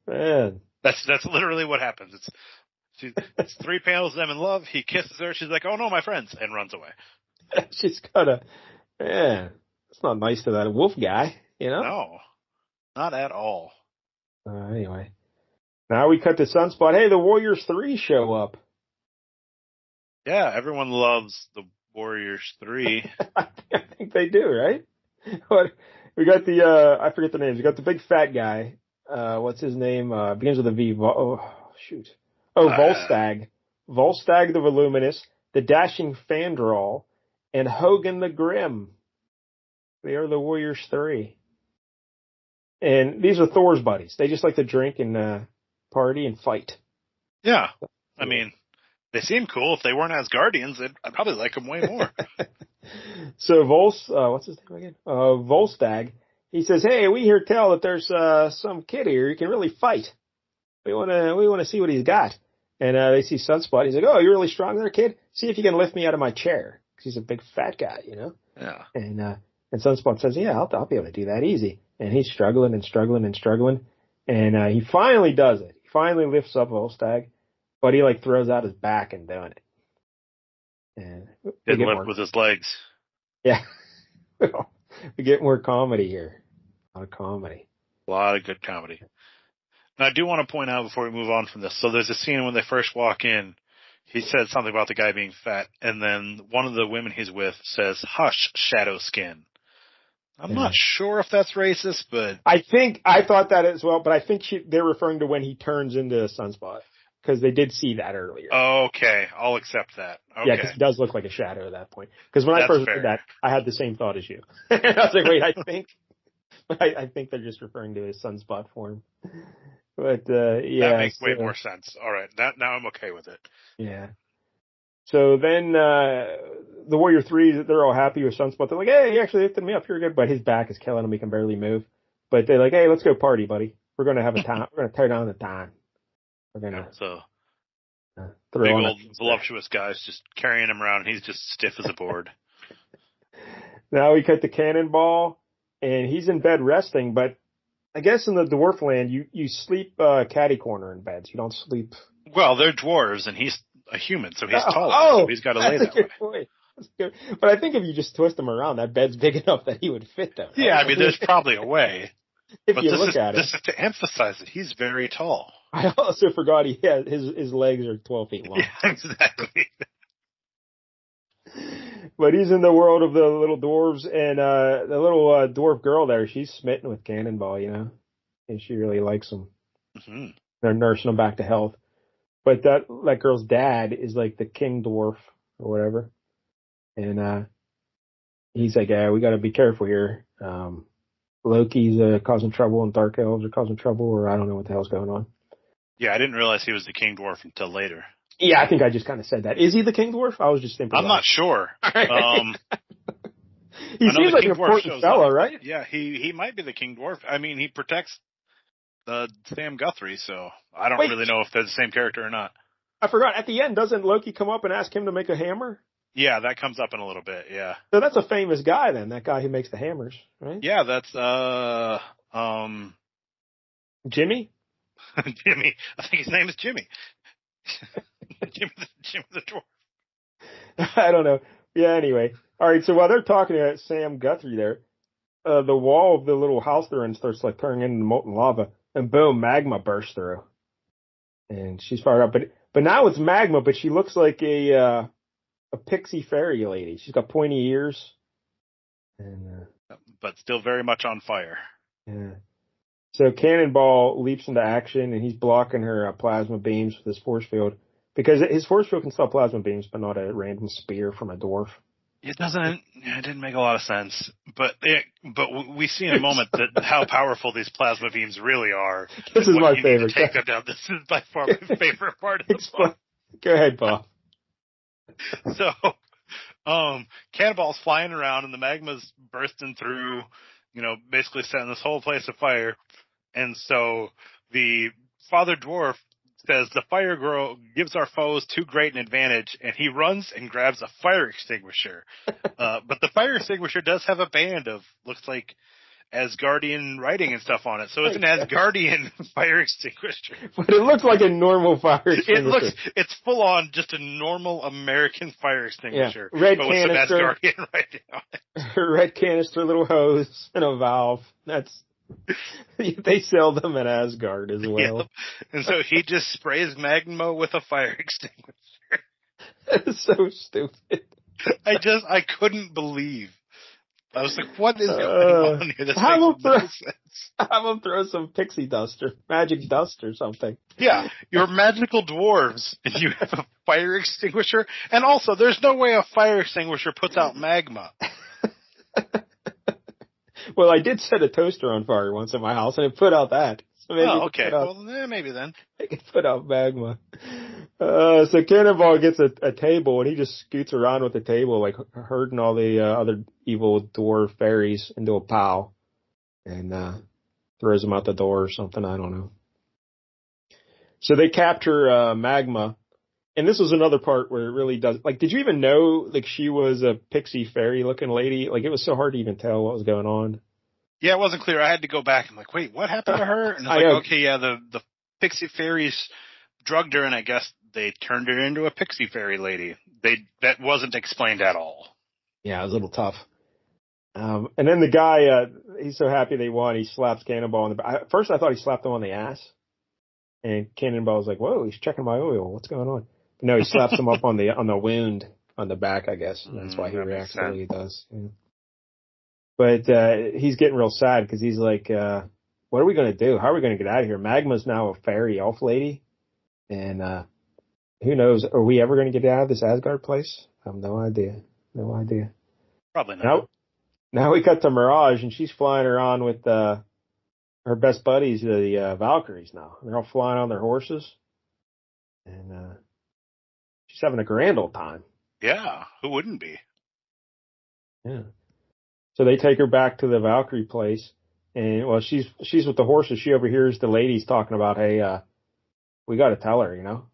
A: Man.
B: That's literally what happens. It's 3 panels of them in love. He kisses her. She's like, oh, no, my friends, and runs away.
A: She's it's not nice to that wolf guy, you know?
B: No, not at all.
A: Anyway. Now we cut to Sunspot. Hey, the Warriors 3 show up.
B: Yeah, everyone loves the Warriors 3.
A: I think they do, right? But we got the, I forget the names. We got the big fat guy, what's his name? Begins with a V. Shoot. Oh, Volstagg. Volstagg the Voluminous, the Dashing Fandral, and Hogan the Grim. They are the Warriors 3. And these are Thor's buddies. They just like to drink and party and fight.
B: Yeah. I mean, they seem cool. If they weren't Asgardians, I'd probably like them way more.
A: So what's his name again? Volstagg. He says, "Hey, we hear tell that there's some kid here who can really fight. We want to see what he's got." And they see Sunspot. He's like, "Oh, you're really strong there, kid. See if you can lift me out of my chair." Because he's a big fat guy, you know.
B: Yeah.
A: And Sunspot says, "Yeah, I'll be able to do that easy." And he's struggling and struggling and struggling, and he finally does it. He finally lifts up Volstagg, but he like throws out his back and doing it. And
B: didn't lift with his legs.
A: Yeah. We get more comedy here. A lot of comedy.
B: A lot of good comedy. And I do want to point out before we move on from this. So there's a scene when they first walk in. He said something about the guy being fat, and then one of the women he's with says, "Hush, shadow skin." I'm not sure if that's racist, but
A: I thought that as well, but I think they're referring to when he turns into Sunspot, because they did see that earlier.
B: Okay, I'll accept that. Okay.
A: Yeah, because he does look like a shadow at that point. Because when I first heard that, I had the same thought as you. I was like, wait, I think they're just referring to his Sunspot form. But yeah,
B: that makes way more sense. All right, now I'm okay with it.
A: Yeah. So then the Warrior 3, they're all happy with Sunspot. They're like, "Hey, he actually lifted me up. You're good." But his back is killing him. He can barely move. But they're like, "Hey, let's go party, buddy. We're going to have a time. We're going to tear down the time. We're going to
B: big old voluptuous guys just carrying him around. And he's just stiff as a board.
A: Now we cut the Cannonball, and he's in bed resting. But I guess in the dwarf land, you sleep catty corner in beds. You don't sleep.
B: Well, they're dwarves, and he's a human, so he's taller, so he's got to lay that way.
A: Point. That's good. But I think if you just twist him around, that bed's big enough that he would fit them. Right?
B: Yeah, I mean, there's probably a way.
A: If you look at it.
B: This is to emphasize that he's very tall.
A: I also forgot his legs are 12 feet long.
B: Yeah, exactly.
A: But he's in the world of the little dwarves, and the little dwarf girl there, she's smitten with Cannonball, you know, and she really likes him.
B: Mm-hmm.
A: They're nursing him back to health. But that girl's dad is like the king dwarf or whatever. And he's like, "Yeah, we got to be careful here. Loki's causing trouble, and Dark Elves are causing trouble, or I don't know what the hell's going on."
B: Yeah, I didn't realize he was the king dwarf until later.
A: Yeah, I think I just kind of said that. Is he the king dwarf? I was just thinking.
B: I'm not sure.
A: He seems like an important fellow, right?
B: Yeah, he might be the king dwarf. I mean, he protects Sam Guthrie, so I don't really know if they're the same character or not.
A: I forgot. At the end, doesn't Loki come up and ask him to make a hammer?
B: Yeah, that comes up in a little bit, yeah.
A: So that's a famous guy then, that guy who makes the hammers, right?
B: Yeah, that's
A: Jimmy?
B: Jimmy. I think his name is Jimmy. Jimmy the dwarf.
A: I don't know. Yeah, anyway. All right, so while they're talking to Sam Guthrie there, the wall of the little house they're in starts like turning into molten lava, and boom, Magma bursts through. And she's fired up. But now it's Magma, but she looks like a pixie fairy lady. She's got pointy ears. And
B: but still very much on fire.
A: Yeah. So Cannonball leaps into action, and he's blocking her plasma beams with his force field. Because his force field can stop plasma beams, but not a random spear from a dwarf.
B: It didn't make a lot of sense. But we see in a moment that how powerful these plasma beams really are.
A: This is my favorite.
B: Take them down. This is by far my favorite part of the book.
A: Go ahead, Bob.
B: So, Cannonball's flying around, and the magma's bursting through, basically setting this whole place afire. And so the father dwarf says the fire girl gives our foes too great an advantage, and he runs and grabs a fire extinguisher. But the fire extinguisher does have a band of, looks like, Asgardian writing and stuff on it. So it's an Asgardian fire extinguisher.
A: But it looks like a normal fire extinguisher.
B: It's full on just a normal American fire extinguisher.
A: Yeah. Red
B: but
A: canister.
B: With some Asgardian writing on it.
A: Red canister, little hose, and a valve. They sell them at Asgard as well.
B: Yep. And so he just sprays Magma with a fire extinguisher.
A: That is so stupid.
B: I couldn't believe I was like, what is going on here? This makes no sense.
A: Have them throw some pixie dust or magic dust or something.
B: Yeah, you're magical dwarves, and you have a fire extinguisher, and also, there's no way a fire extinguisher puts out magma.
A: Well, I did set a toaster on fire once in my house, and it put out that. So maybe
B: okay. Well, maybe then.
A: It could put out magma. So Cannonball gets a table, and he just scoots around with the table, like herding all the other evil dwarf fairies into a pile, and throws them out the door or something. I don't know. So they capture Magma, and this was another part where it really does. Like, did you even know like she was a pixie fairy looking lady? Like, it was so hard to even tell what was going on.
B: Yeah, it wasn't clear. I had to go back. I'm like, wait, what happened to her? And I was like, okay, yeah, the pixie fairies drugged her, and I guess they turned her into a pixie fairy lady. That wasn't explained at all.
A: Yeah, it was a little tough. And then the guy, he's so happy they won. He slaps Cannonball on the back. At first, I thought he slapped him on the ass. And Cannonball was like, whoa, he's checking my oil. What's going on? But no, he slaps him up on the wound on the back, I guess. And that's why he reacts the way he does. Yeah. But he's getting real sad because he's like, what are we going to do? How are we going to get out of here? Magma's now a fairy elf lady. And who knows? Are we ever going to get out of this Asgard place? I have no idea. No idea.
B: Probably not.
A: Now we cut to Mirage, and she's flying around with her best buddies, the Valkyries now. They're all flying on their horses. And she's having a grand old time.
B: Yeah, who wouldn't be?
A: Yeah. So they take her back to the Valkyrie place, and well, she's with the horses. She overhears the ladies talking about, hey, we got to tell her, you know.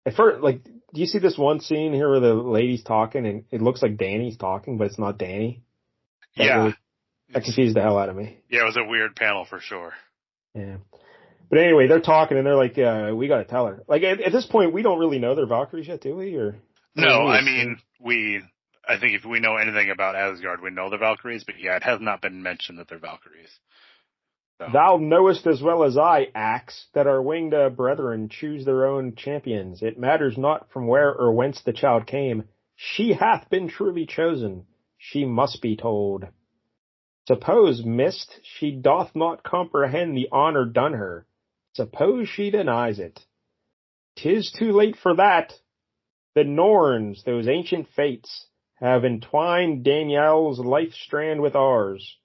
A: At first, like, do you see this one scene here where the lady's talking, and it looks like Dani's talking, but it's not Dani? That confused the hell out of me.
B: Yeah, it was a weird panel for sure.
A: Yeah. But anyway, they're talking, and they're like, we got to tell her. Like, at this point, we don't really know they're Valkyries yet, do we? Or
B: no, I mean, I think if we know anything about Asgard, we know they're Valkyries, but yeah, it has not been mentioned that they're Valkyries. So.
A: Thou knowest as well as I, Axe, that our winged brethren choose their own champions. It matters not from where or whence the child came. She hath been truly chosen. She must be told. Suppose, mist, she doth not comprehend the honor done her. Suppose she denies it. 'Tis too late for that. The Norns, those ancient fates, have entwined Danielle's life strand with ours.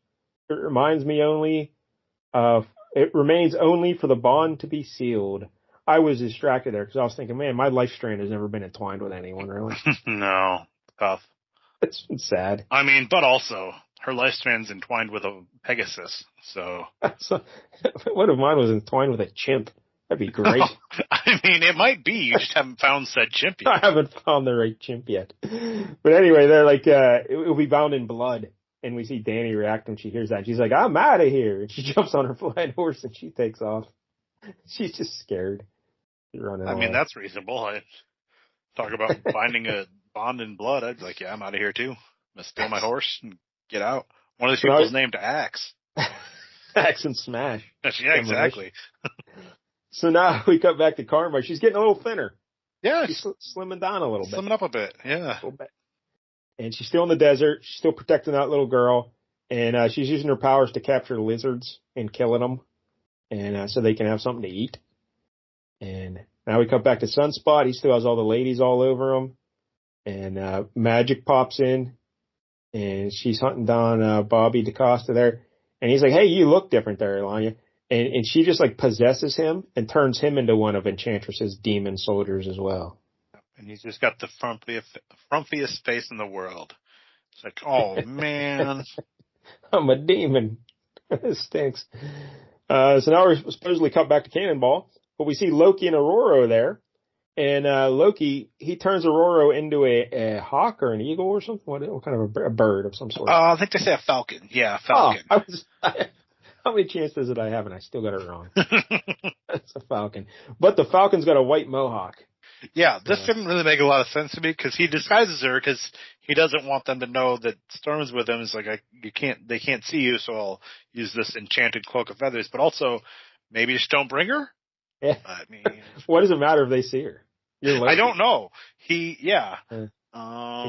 A: It remains only for the bond to be sealed. I was distracted there because I was thinking, man, my life strand has never been entwined with anyone, really.
B: No, tough.
A: It's been sad.
B: I mean, but also, her life strand's entwined with a Pegasus, so.
A: What if mine was entwined with a chimp? That'd be great.
B: I mean, it might be. You just haven't found said chimp yet.
A: I haven't found the right chimp yet. But anyway, they're like, it'll be bound in blood. And we see Dani react when she hears that. She's like, I'm out of here. And she jumps on her flying horse and she takes off. She's just scared. Running away.
B: Mean, that's reasonable. I talk about finding a bond in blood. I'd be like, yeah, I'm out of here too. I'm going to steal my horse and get out. One of these people's named Axe.
A: Axe and Smash.
B: Yeah, exactly.
A: So now we cut back to Karma. She's getting a little thinner.
B: Yeah.
A: She's slimming down a little bit.
B: Slimming up a bit, yeah.
A: A little bit. And she's still in the desert. She's still protecting that little girl. And she's using her powers to capture lizards and killing them. And so they can have something to eat. And now we cut back to Sunspot. He still has all the ladies all over him. And Magik pops in. And she's hunting down Bobby DaCosta there. And he's like, hey, you look different there, Elanya. And she just like possesses him and turns him into one of Enchantress's demon soldiers as well.
B: And he's just got the frumpiest face in the world. It's like, oh man.
A: I'm a demon. This stinks. So now we're supposedly cut back to Cannonball, but we see Loki and Aurora there. And Loki, he turns Aurora into a hawk or an eagle or something. What kind of a bird of some sort?
B: I think they say a falcon. Yeah, a falcon.
A: How many chances did I have and I still got it wrong? It's a falcon. But the falcon's got a white mohawk.
B: Yeah, this didn't really make a lot of sense to me because he disguises her because he doesn't want them to know that Storm's with him. It's like, they can't see you, so I'll use this enchanted cloak of feathers. But also, maybe just don't bring her?
A: Yeah.
B: I mean,
A: what does it matter if they see her?
B: I don't know.
A: Who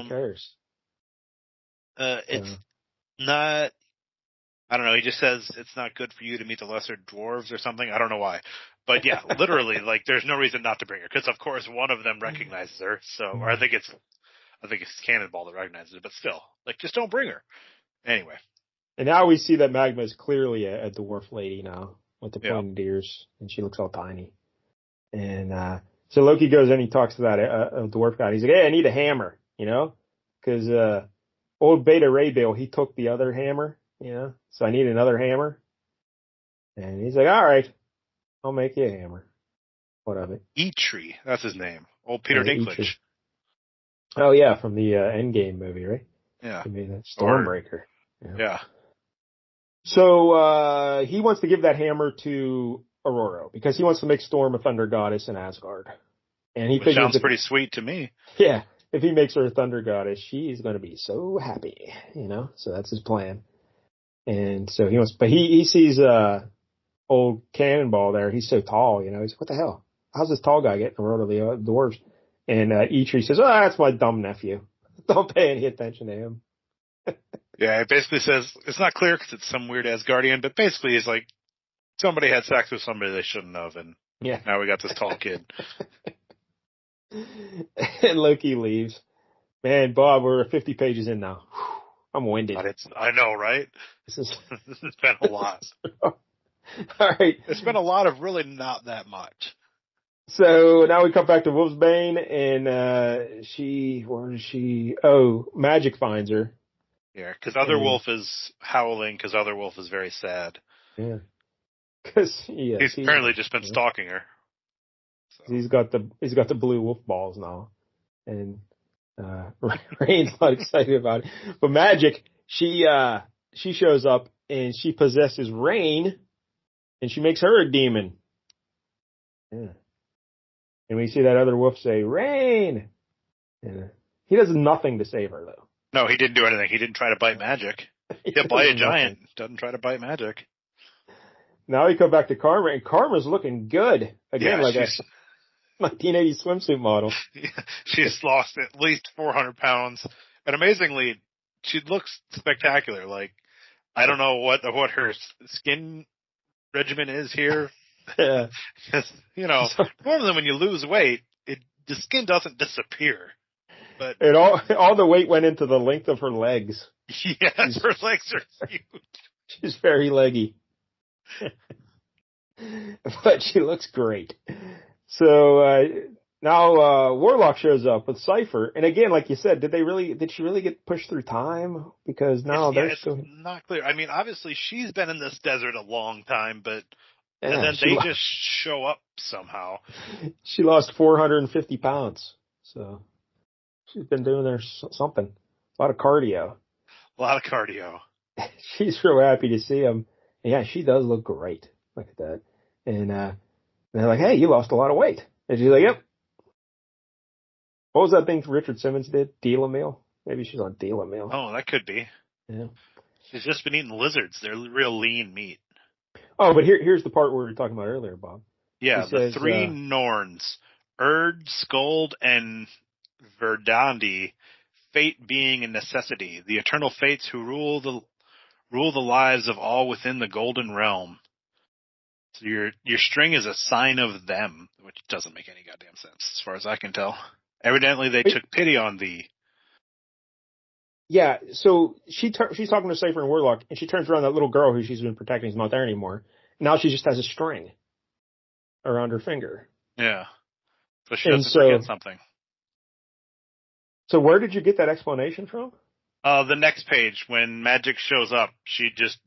A: cares?
B: It's not. I don't know. He just says it's not good for you to meet the lesser dwarves or something. I don't know why, but yeah, literally, like there's no reason not to bring her because of course one of them recognizes her. So, or I think it's Cannonball that recognizes it, but still, like just don't bring her. Anyway.
A: And now we see that Magma is clearly a dwarf lady now with the pointed ears, and she looks all tiny. And so Loki goes and he talks to that dwarf guy. He's like, "Hey, I need a hammer, because old Beta Ray Bill, he took the other hammer, so I need another hammer." And he's like, "All right, I'll make you a hammer." What of it?
B: Eitri, that's his name. Old Peter Dinklage.
A: Eitri. Oh yeah, from the Endgame movie, right?
B: Yeah.
A: He made that Stormbreaker.
B: Yeah.
A: So he wants to give that hammer to Aurora because he wants to make Storm a thunder goddess in Asgard. And he
B: Which sounds pretty sweet to me.
A: Yeah, if he makes her a thunder goddess, she's going to be so happy, So that's his plan. And so he wants, but he sees old Cannonball there. He's so tall, He's like, what the hell? How's this tall guy getting Aurora the dwarves? And Eitri says, "Oh, that's my dumb nephew. Don't pay any attention to him."
B: Yeah, it basically says, it's not clear because it's some weird Asgardian, but basically it's like somebody had sex with somebody they shouldn't have, and now we got this tall kid.
A: And Loki leaves. Man, Bob, we're 50 pages in now. I'm winded.
B: I know, right? This has been a lot.
A: All right.
B: It's been a lot of really not that much.
A: So now we come back to Wolfsbane, and where is she? Oh, Magik finds her.
B: Yeah, because Other Wolf is howling because Other Wolf is very sad.
A: Yeah. Because
B: he's apparently just been stalking her.
A: So. He's got the blue wolf balls now, and Rain's not excited about it. But Magik, she shows up and she possesses Rain, and she makes her a demon. Yeah. And we see that other wolf say, "Rain!" And he does nothing to save her, though.
B: No, he didn't do anything. He didn't try to bite Magik. He'll bite a giant. Doesn't try to bite Magik.
A: Now we come back to Karma, and Karma's looking good. Again, like a 1980s swimsuit model.
B: She's lost at least 400 pounds. And amazingly, she looks spectacular. Like, I don't know what her skin regimen is here.
A: Yeah.
B: Normally when you lose weight, the skin doesn't disappear. But
A: all the weight went into the length of her legs.
B: Yes, her legs are huge.
A: She's very leggy. But she looks great. So now Warlock shows up with Cypher, and again, like you said, did she really get pushed through time? Because now
B: it's not clear. I mean, obviously she's been in this desert a long time, but and then they just show up somehow.
A: She lost 450 pounds, so she's been doing something. A lot of cardio. She's real happy to see him. Yeah, she does look great. Look at that. And they're like, "Hey, you lost a lot of weight." And she's like, "Yep." What was that thing Richard Simmons did? Deal-a-meal? Maybe she's on Deal-a-meal.
B: Oh, that could be.
A: Yeah.
B: She's just been eating lizards. They're real lean meat.
A: Oh, but here's the part we were talking about earlier, Bob.
B: Yeah, the three Norns, Erd, Skuld, and Verdandi, fate being a necessity, the eternal fates who rule the lives of all within the golden realm. So your string is a sign of them, which doesn't make any goddamn sense as far as I can tell. Evidently they took pity on thee.
A: Yeah, so she's talking to Cypher and Warlock, and she turns around that little girl who she's been protecting is not there anymore. Now she just has a string around her finger.
B: Yeah. So she doesn't forget something.
A: So where did you get that explanation from?
B: The next page, when Magik shows up, she just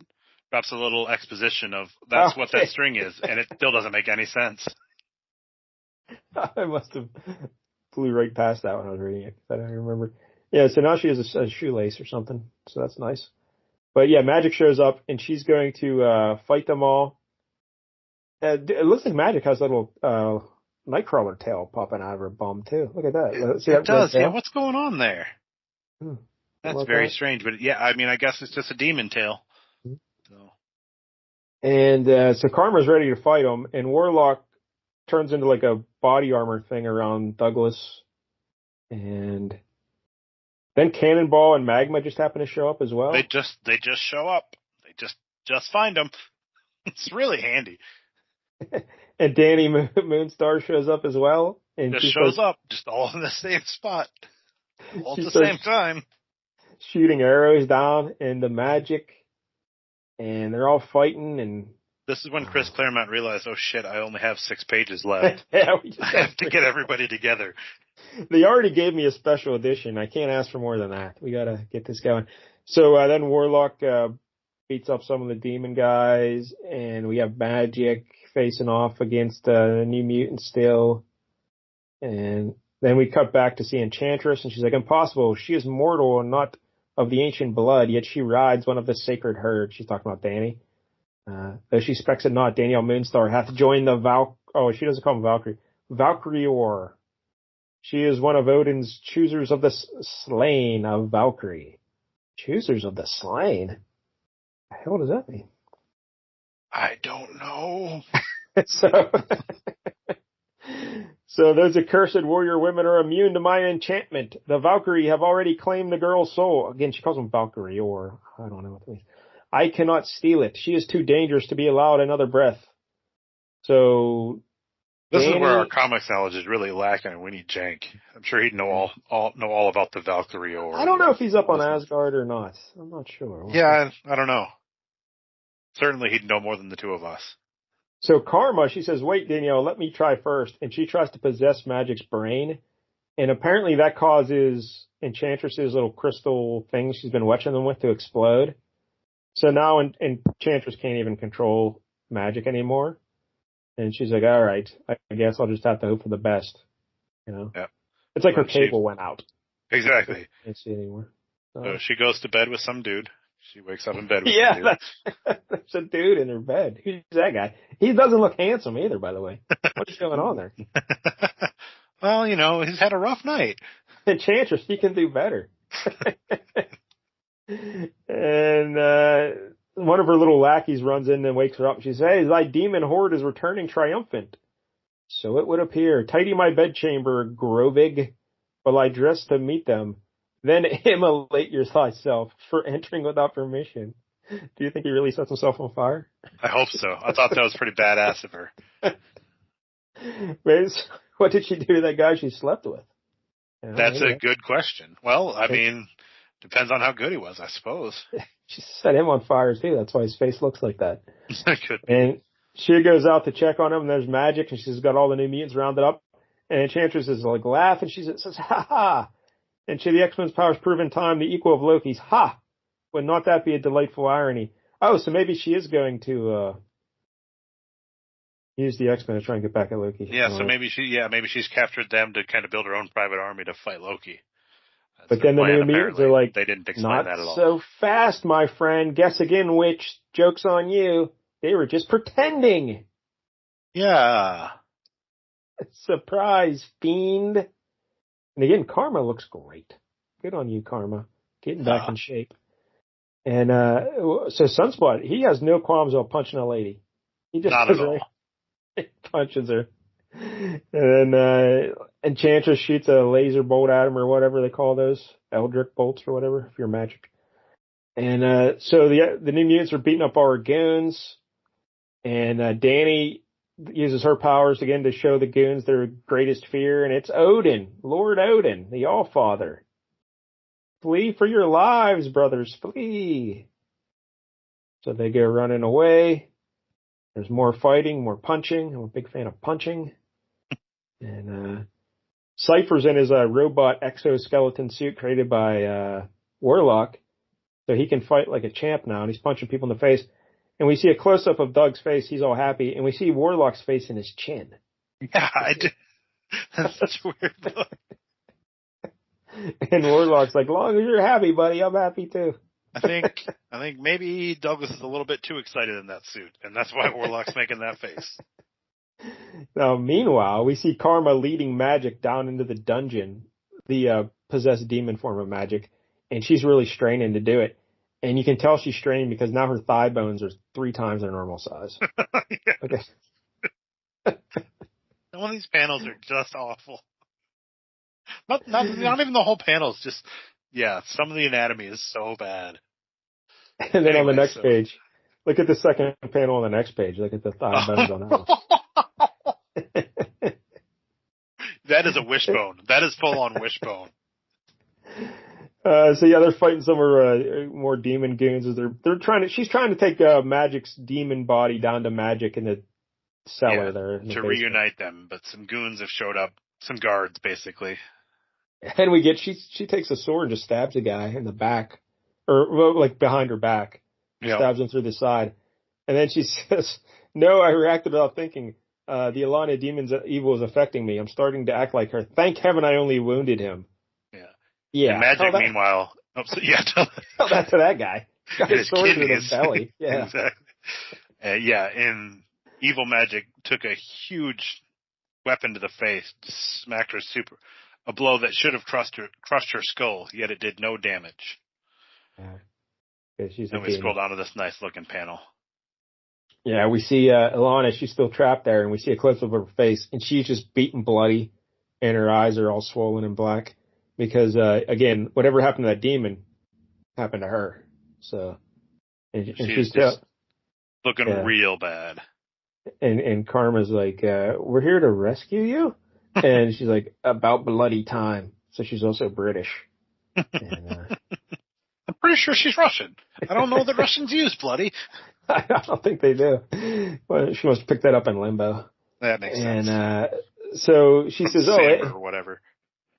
B: drops a little exposition of that's what that string is, and it still doesn't make any sense.
A: I must have flew right past that when I was reading it. I don't remember. Yeah, so now she has a shoelace or something, so that's nice. But yeah, Magik shows up, and she's going to fight them all. It looks like Magik has a little Nightcrawler tail popping out of her bum, too. Look at that. See
B: it
A: that
B: does, yeah. What's going on there? That's very
A: that?
B: strange, but yeah, I mean, I guess it's just a demon tail. So.
A: And so Karma's ready to fight him, and Warlock turns into like a body armor thing around Douglas, and Then Cannonball and Magma just happen to show up as well.
B: They just show up. They just find them. It's really handy.
A: And Dani Moonstar shows up as well. And
B: Just shows up, just all in the same spot, all at the same time.
A: Shooting arrows down into Magik, and they're all fighting. And
B: this is when Chris Claremont realized, oh shit, I only have 6 pages left.
A: Yeah,
B: I have to get everybody together.
A: They already gave me a special edition. I can't ask for more than that. We gotta get this going. So then Warlock beats up some of the demon guys, and we have Magik facing off against New Mutant still. And then we cut back to see Enchantress, and she's like, impossible. She is mortal and not of the ancient blood, yet she rides one of the sacred herd. She's talking about Dani. Though she specs it not, Dani Moonstar hath joined the she doesn't call him Valkyrie. Valkyrior. She is one of Odin's choosers of the slain of Valkyrie. Choosers of the slain? The hell does that mean?
B: I don't know.
A: So those accursed warrior women are immune to my enchantment. The Valkyrie have already claimed the girl's soul. Again, she calls them Valkyrie, or I don't know what that means. I cannot steal it. She is too dangerous to be allowed another breath. So
B: this is where our comics knowledge is really lacking. We need Jank. I'm sure he'd know all about the Valkyrie. Or
A: I don't know if he's up on Asgard or not. I'm not sure.
B: Yeah, I don't know. Certainly he'd know more than the two of us.
A: So Karma, she says, wait, Danielle, let me try first. And she tries to possess Magik's brain. And apparently that causes Enchantress's little crystal things she's been watching them with to explode. So now Enchantress can't even control Magik anymore. And she's like, all right, I guess I'll just have to hope for the best. You know?
B: Yeah.
A: It's like her cable went out.
B: Exactly.
A: Can't see it anymore.
B: So she goes to bed with some dude. She wakes up in bed with some dude.
A: There's a dude in her bed. Who's that guy? He doesn't look handsome either, by the way. What's going on there?
B: Well, he's had a rough night.
A: Enchantress, he can do better. And one of her little lackeys runs in and wakes her up. She says, hey, thy demon horde is returning triumphant. So it would appear. Tidy my bedchamber, Grovig, while I dress to meet them. Then immolate thyself for entering without permission. Do you think he really sets himself on fire?
B: I hope so. I thought that was pretty badass of her.
A: What did she do to that guy she slept with?
B: That's a good question. Well, I mean, depends on how good he was, I suppose.
A: She set him on fire too. That's why his face looks like that.
B: Could be.
A: And she goes out to check on him, and there's Magik, and she's got all the new mutants rounded up. And Enchantress is like laughing. She says, ha ha. And should the X-Men's powers prove in time the equal of Loki's? Ha! Would not that be a delightful irony? Oh, so maybe she is going to use the X-Men to try and get back at Loki.
B: Yeah, so maybe she's captured them to kind of build her own private army to fight Loki. That's
A: but then the new mutants are like,
B: they didn't explain that at all.
A: Not so fast, my friend. Guess again, witch. Joke's on you. They were just pretending.
B: Yeah.
A: Surprise, fiend. And again, Karma looks great. Good on you, Karma. Getting back in shape. And so Sunspot, he has no qualms about punching a lady. He just
B: not at all.
A: Punches her. And then Enchantress shoots a laser bolt at him or whatever they call those. Eldritch bolts or whatever, if you're magic. And so the new mutants are beating up our goons. And Dani uses her powers again to show the goons their greatest fear, and it's Odin, Lord Odin, the All-Father. Flee for your lives, brothers, flee. So they go running away. There's more fighting, more punching. I'm a big fan of punching. And Cypher's in his robot exoskeleton suit created by Warlock, so he can fight like a champ now, and he's punching people in the face. And we see a close-up of Doug's face. He's all happy. And we see Warlock's face in his chin.
B: Yeah, I do. That's such a weird look.
A: And Warlock's like, long as you're happy, buddy, I'm happy too.
B: I think maybe Douglas is a little bit too excited in that suit. And that's why Warlock's making that face.
A: Now, meanwhile, we see Karma leading Magik down into the dungeon, the possessed demon form of Magik. And she's really straining to do it. And you can tell she's straining because now her thigh bones are 3 times their normal size. Okay.
B: Some of these panels are just awful. Not even the whole panels, just Yeah, some of the anatomy is so bad.
A: And then on the next page, look at the second panel on the next page. Look at the thigh bones on that one.
B: That is a wishbone. That is full on wishbone.
A: So yeah, they're fighting some more demon goons. As she's trying to take Magik's demon body down to Magik in the cellar there. In the basement.
B: Reunite them, but some goons have showed up. Some guards, basically.
A: And she takes a sword and just stabs a guy in the back, or like behind her back. Stabs him through the side. And then she says, "No, I reacted without thinking. The Alana demon's evil is affecting me. I'm starting to act like her. Thank heaven I only wounded him." Yeah.
B: And Magik, meanwhile,
A: tell that to that guy. Got his sword in his belly. Yeah.
B: Exactly. And evil Magik took a huge weapon to the face, smacked her a blow that should have crushed her skull, yet it did no damage.
A: Yeah,
B: and we scroll down to this nice looking panel.
A: Yeah, we see Alana, she's still trapped there, and we see a close up of her face, and she's just beaten bloody, and her eyes are all swollen and black. Because, again, whatever happened to that demon happened to her. So, and she's just
B: looking real bad.
A: And Karma's like, we're here to rescue you? And she's like, about bloody time. So she's also British. And,
B: I'm pretty sure she's Russian. I don't know that Russians use bloody.
A: I don't think they do. Well, she must pick that up in Limbo.
B: That makes sense.
A: And, so she says,
B: or whatever.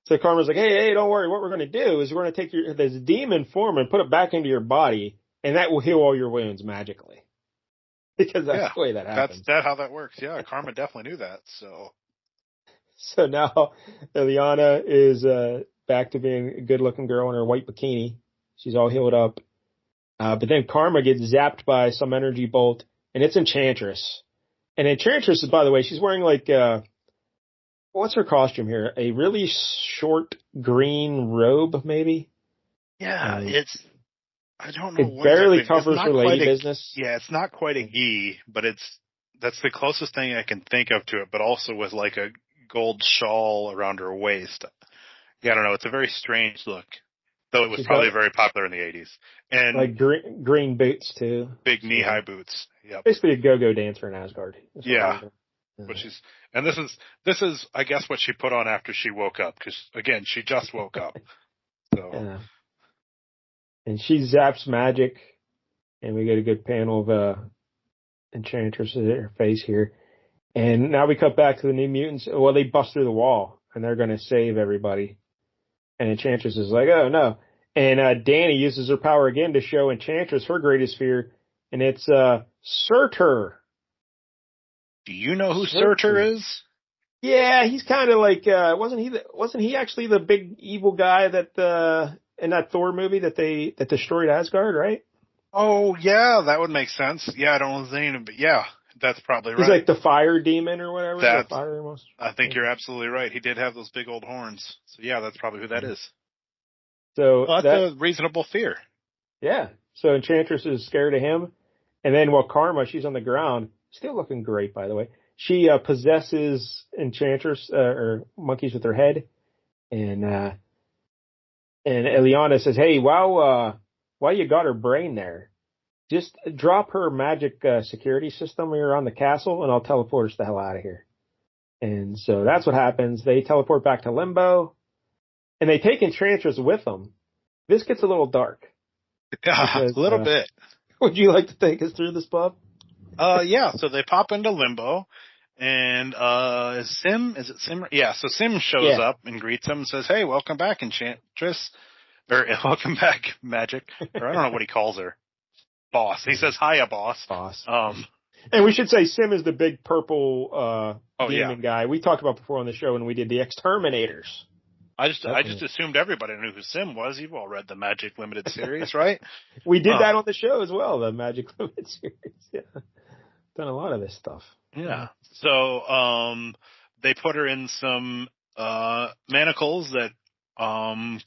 A: So Karma's like, hey, don't worry. What we're going to do is we're going to take this demon form and put it back into your body, and that will heal all your wounds magically. Because that's the way that happens.
B: That's how that works. Yeah, Karma definitely knew that.
A: So now Eliana is back to being a good-looking girl in her white bikini. She's all healed up. But then Karma gets zapped by some energy bolt, and it's Enchantress. And Enchantress, by the way, she's wearing like... what's her costume here? A really short green robe, maybe?
B: Yeah, I don't know.
A: It barely covers her lady business.
B: Yeah, it's not quite a gi, but that's the closest thing I can think of to it, but also with like a gold shawl around her waist. Yeah, I don't know. It's a very strange look, though it was probably very popular in the 80s. And
A: like green boots, too.
B: Big knee-high boots. Yep.
A: Basically a go-go dancer in Asgard.
B: Yeah. This is, I guess, what she put on after she woke up, because again, she just woke up. So,
A: and she zaps Magik, and we get a good panel of Enchantress in her face here. And now we cut back to the New Mutants. Well, they bust through the wall, and they're going to save everybody. And Enchantress is like, oh no. And Dani uses her power again to show Enchantress her greatest fear, and it's Surtur.
B: Do you know who Surtur is?
A: Yeah, he's kind of like wasn't he actually the big evil guy that in that Thor movie that destroyed Asgard, right?
B: Oh yeah, that would make sense. Yeah, I don't know his name, but yeah, that's probably right.
A: He's like the fire demon or whatever.
B: I think you're absolutely right. He did have those big old horns. So yeah, that's probably who that is.
A: So
B: that's a reasonable fear.
A: Yeah. So Enchantress is scared of him, and then while Karma, she's on the ground. Still looking great, by the way. She possesses Enchantress or monkeys with her head, and Eliana says, "Hey, while you got her brain there, just drop her magic security system around the castle, and I'll teleport us the hell out of here." And so that's what happens. They teleport back to Limbo, and they take Enchantress with them. This gets a little dark.
B: Because, a little bit.
A: Would you like to take us through this, Bob?
B: Yeah, so they pop into Limbo, and is it Sim? Yeah, so Sim shows up and greets them and says, hey, welcome back, Enchantress. Or, welcome back, Magik. Or I don't know what he calls her. Boss. He says, hiya, boss.
A: Boss. And we should say Sim is the big purple demon guy we talked about before on the show when we did the Exterminators.
B: I just assumed everybody knew who Sim was. You've all read the Magik Limited series, right?
A: We did that on the show as well, the Magik Limited series. Yeah. Done a lot of this stuff.
B: Yeah. So they put her in some manacles that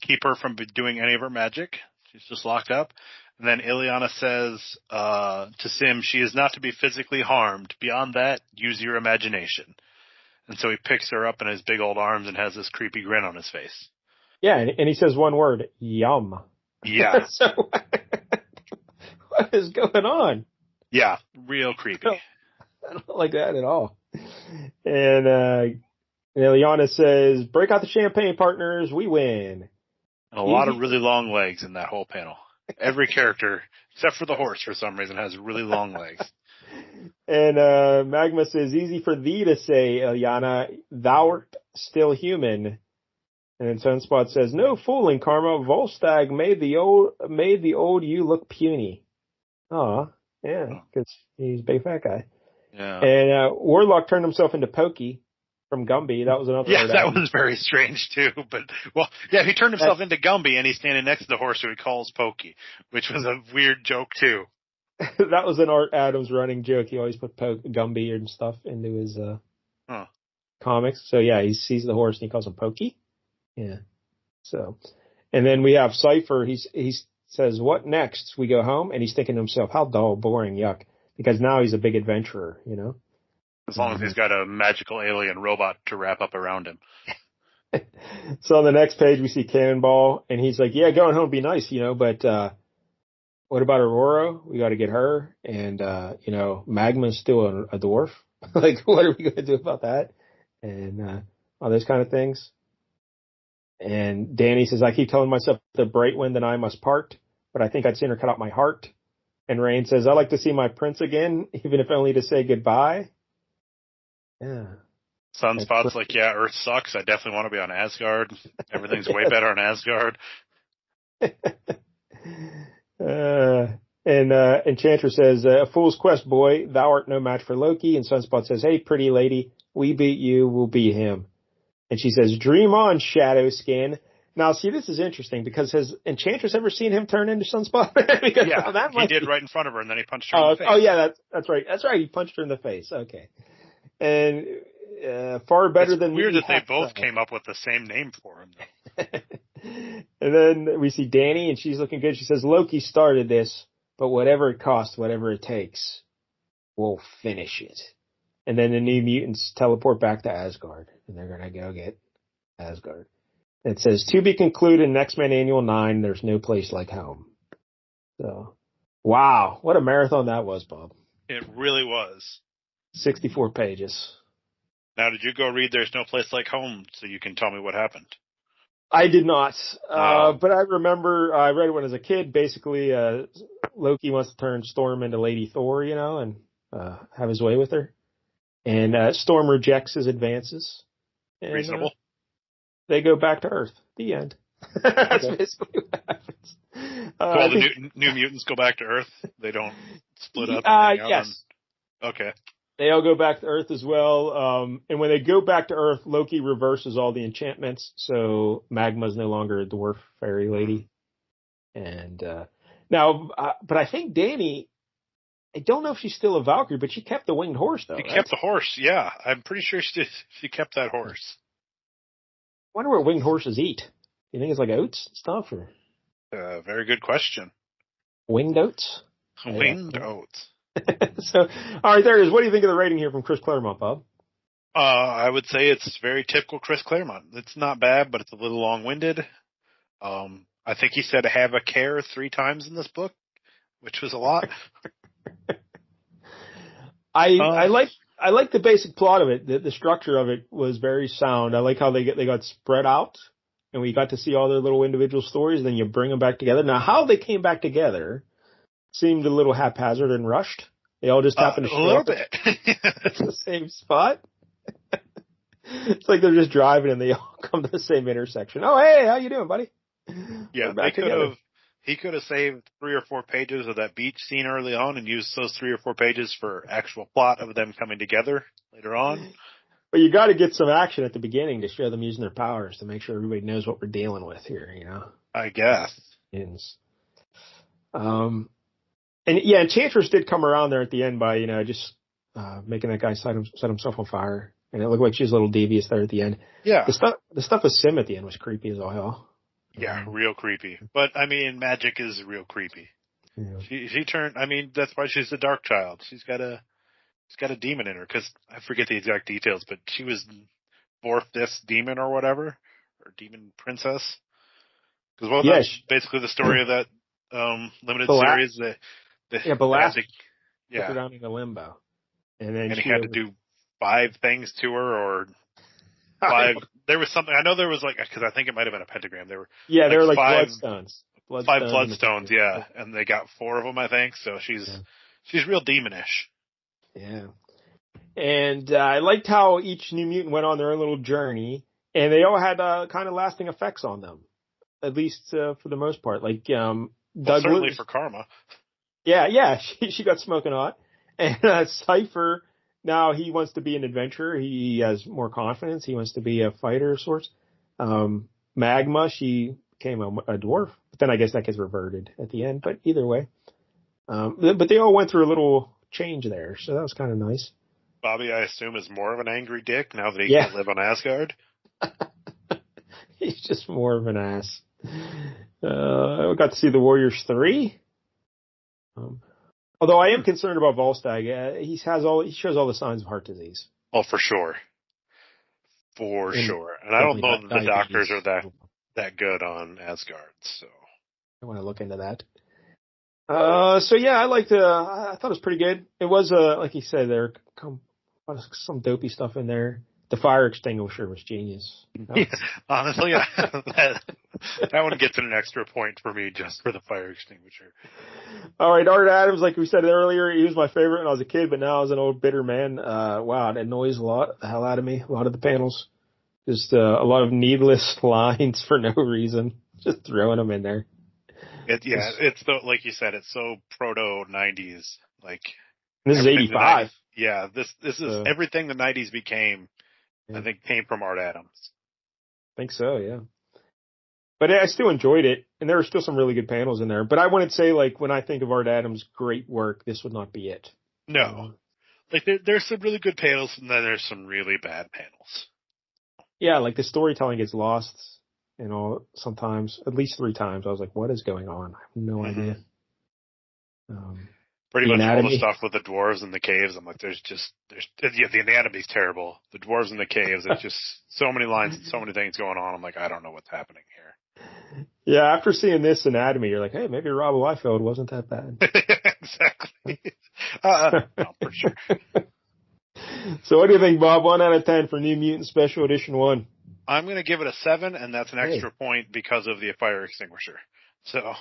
B: keep her from doing any of her magic. She's just locked up. And then Ileana says to Sim, she is not to be physically harmed. Beyond that, use your imagination. And so he picks her up in his big old arms and has this creepy grin on his face.
A: Yeah, and he says one word, yum.
B: Yeah.
A: So, what is going on?
B: Yeah. Real creepy.
A: I don't like that at all. And Ileana says, break out the champagne, partners. We win.
B: And a lot of really long legs in that whole panel. Every character, except for the horse, for some reason, has really long legs.
A: And Magma says, easy for thee to say, Ileana, thou'rt still human. And then Sunspot says, no fooling, Karma. Volstagg made the old you look puny. Aw, yeah, because he's a big fat guy.
B: Yeah.
A: And Warlock turned himself into Pokey from Gumby. That was another.
B: Yeah, that was very strange too. But he turned himself into Gumby, and he's standing next to the horse who he calls Pokey, which was a weird joke too.
A: That was an Art Adams running joke. He always put Gumby and stuff into his comics. So yeah, he sees the horse and he calls him Pokey. Yeah. So, and then we have Cypher. He says, "What next? We go home," and he's thinking to himself, "How dull, boring, yuck." Because now he's a big adventurer, you know.
B: As long as he's got a magical alien robot to wrap up around him.
A: So on the next page we see Cannonball, and he's like, "Yeah, going home would be nice, you know, but what about Aurora? We got to get her, and you know, Magma's still a dwarf. Like, what are we going to do about that?" And all those kind of things. And Dani says, I keep telling myself the bright wind and I must part, but I think I'd sooner cut out my heart. And Rain says, I like to see my prince again, even if only to say goodbye. Yeah.
B: Sunspot's like, yeah, Earth sucks. I definitely want to be on Asgard. Everything's way better on Asgard.
A: And Enchantress says, a fool's quest, boy. Thou art no match for Loki. And Sunspot says, hey, pretty lady, we beat you, we'll beat him. And she says, dream on, Shadow Skin. Now, see, this is interesting because has Enchantress ever seen him turn into Sunspot? Because,
B: yeah, he did right in front of her, and then he punched her in the face.
A: Oh, yeah, that's right. That's right. He punched her in the face. Okay. And far better than
B: weird that they both came up with the same name for him, though.
A: And then we see Dani, and she's looking good. She says, Loki started this, but whatever it costs, whatever it takes, we'll finish it. And then the New Mutants teleport back to Asgard, and they're going to go get Asgard. It says, to be concluded in X-Men Annual 9, there's no place like home. So, wow, what a marathon that was, Bob.
B: It really was.
A: 64 pages.
B: Now, did you go read There's No Place Like Home so you can tell me what happened?
A: I did not,
B: Wow.
A: but I remember I read it when I was a kid. Basically, Loki wants to turn Storm into Lady Thor, you know, and have his way with her. And Storm rejects his advances. And,
B: reasonable.
A: They go back to Earth. The end. That's basically what happens.
B: So all the new mutants go back to Earth? They don't split up?
A: Yes.
B: Okay.
A: They all go back to Earth as well. And when they go back to Earth, Loki reverses all the enchantments. So Magma's no longer a dwarf fairy lady. And now, but I think Dani, I don't know if she's still a Valkyrie, but she kept the winged horse, though.
B: She kept the horse, yeah. I'm pretty sure she kept that horse.
A: I wonder what winged horses eat. You think it's like oats and stuff? Or
B: very good question.
A: Winged oats?
B: Winged oats.
A: So, all right, there it is. What do you think of the rating here from Chris Claremont, Bob?
B: I would say it's very typical Chris Claremont. It's not bad, but it's a little long-winded. I think he said have a care 3 times in this book, which was a lot. I like the basic plot of it. The structure of it was very sound. I like how they got spread out, and we got to see all their little individual stories. And then you bring them back together. Now, how they came back together seemed a little haphazard and rushed. They all just happened to show up at the same spot. It's like they're just driving and they all come to the same intersection. Oh, hey, how you doing, buddy? Yeah, he could have saved 3 or 4 pages of that beach scene early on and used those 3 or 4 pages for actual plot of them coming together later on.
A: But you got to get some action at the beginning to show them using their powers to make sure everybody knows what we're dealing with here, you know?
B: I guess.
A: And yeah, Enchantress did come around there at the end by, you know, just making that guy set himself on fire. And it looked like she was a little devious there at the end.
B: Yeah.
A: The stuff with Sim at the end was creepy as all hell.
B: Yeah, real creepy. But, I mean, Magik is real creepy. Yeah. She turned, I mean, that's why she's the Dark Child. She's got a demon in her, because I forget the exact details, but she was Vorfdis demon or whatever, or demon princess. Because wasn't that basically the story of that limited series? That
A: Belastic took her down into limbo. And then
B: he had to do 5 things to her, or 5. There was something. I know there was because I think it might have been a pentagram. There were
A: there were 5 bloodstones.
B: 5 bloodstones, yeah, and they got 4 of them, I think. So she's real demonish.
A: Yeah, and I liked how each New Mutant went on their own little journey, and they all had kind of lasting effects on them, at least for the most part. Like Douglas,
B: certainly for Karma.
A: Yeah, she got smoking hot, and Cypher. Now he wants to be an adventurer. He has more confidence. He wants to be a fighter of sorts. Magma, she became a dwarf. But then I guess that gets reverted at the end. But either way. But they all went through a little change there. So that was kind of nice.
B: Bobby, I assume, is more of an angry dick now that he can't live on Asgard.
A: He's just more of an ass. I got to see the Warriors 3. Although I am concerned about Volstagg. He shows all the signs of heart disease. Oh,
B: for sure. And I don't know that the doctors are that good on Asgard, so.
A: I want to look into that. So yeah, I thought it was pretty good. It was, like you said, there some dopey stuff in there. The fire extinguisher was genius.
B: Honestly, that one gets an extra point for me just for the fire extinguisher.
A: All right, Art Adams, like we said earlier, he was my favorite when I was a kid, but now as an old bitter man, wow, it annoys the hell out of me. A lot of the panels, just a lot of needless lines for no reason, just throwing them in there.
B: It's like you said, it's so proto 90s. Like
A: this is 85.
B: This is everything the 90s became. I think came from Art Adams.
A: I think so, yeah. But I still enjoyed it, and there were still some really good panels in there. But I wouldn't say, when I think of Art Adams' great work, this would not be it.
B: No. There's some really good panels, and then there's some really bad panels.
A: Yeah, the storytelling gets lost, sometimes, at least 3 times. I was like, what is going on? I have no idea.
B: Pretty much all the stuff with the dwarves and the caves. I'm like, the anatomy's terrible. The dwarves and the caves, there's just so many lines and so many things going on. I'm like, I don't know what's happening here.
A: Yeah, after seeing this anatomy, you're like, hey, maybe Rob Liefeld wasn't that bad.
B: Exactly. No, for sure.
A: So what do you think, Bob? 1 out of 10 for New Mutant Special Edition 1.
B: I'm going to give it a 7, and that's an extra point because of the fire extinguisher. So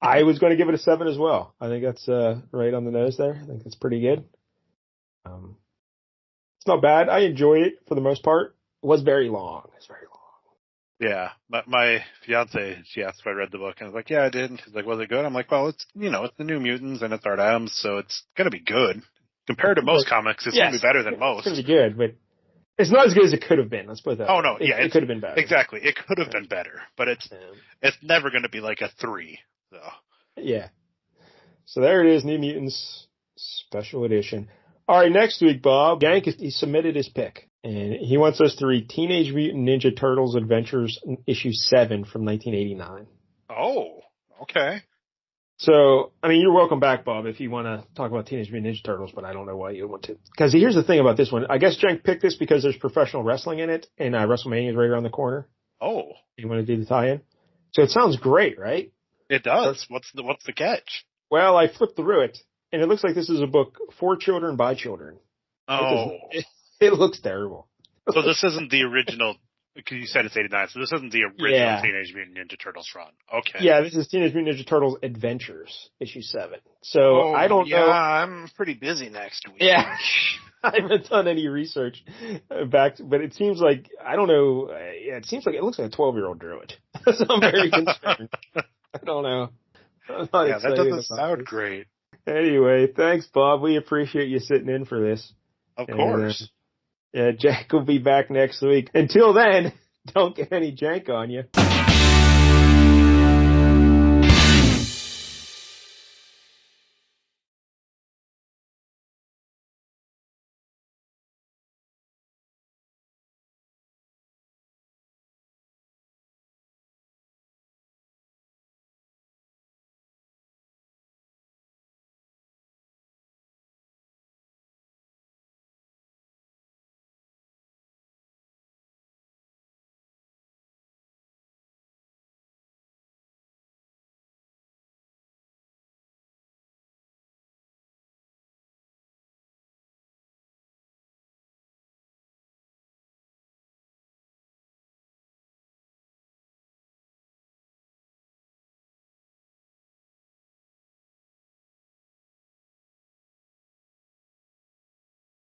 A: I was going to give it a 7 as well. I think that's right on the nose there. I think that's pretty good. It's not bad. I enjoyed it for the most part. It was very long.
B: Yeah. My fiance, she asked if I read the book, and I was like, yeah, I did. And she's like, was it good? I'm like, well, it's the New Mutants, and it's Art Adams, so it's going to be good. Compared to most comics, it's going to be better than most.
A: It's going to be good, but it's not as good as it could have been. Let's put it that way.
B: Oh, no. It
A: could have been better.
B: Exactly. It could have been better, but it's never going to be like a 3. So.
A: Yeah. So there it is, New Mutants Special Edition. All right, next week, Bob, Yank, he submitted his pick, and he wants us to read Teenage Mutant Ninja Turtles Adventures issue 7 from 1989.
B: Oh, okay.
A: So, you're welcome back, Bob, if you want to talk about Teenage Mutant Ninja Turtles, but I don't know why you want to. Because here's the thing about this one. I guess Jenk picked this because there's professional wrestling in it, and WrestleMania is right around the corner.
B: Oh.
A: You want to do the tie-in? So it sounds great, right?
B: It does. What's the catch?
A: Well, I flipped through it, and it looks like this is a book for children by children.
B: Oh.
A: It looks terrible.
B: So this isn't the original, because you said it's 89, so this isn't the original Teenage Mutant Ninja Turtles run. Okay.
A: Yeah, this is Teenage Mutant Ninja Turtles Adventures, issue 7. So I don't know.
B: Yeah, I'm pretty busy next week.
A: Yeah. I haven't done any research but it seems like, I don't know, it seems like it looks like a 12-year-old drew it. So I'm very concerned. I don't know.
B: Yeah, that doesn't sound great.
A: Anyway, thanks, Bob. We appreciate you sitting in for this.
B: Of course.
A: Jack will be back next week. Until then, don't get any jank on you.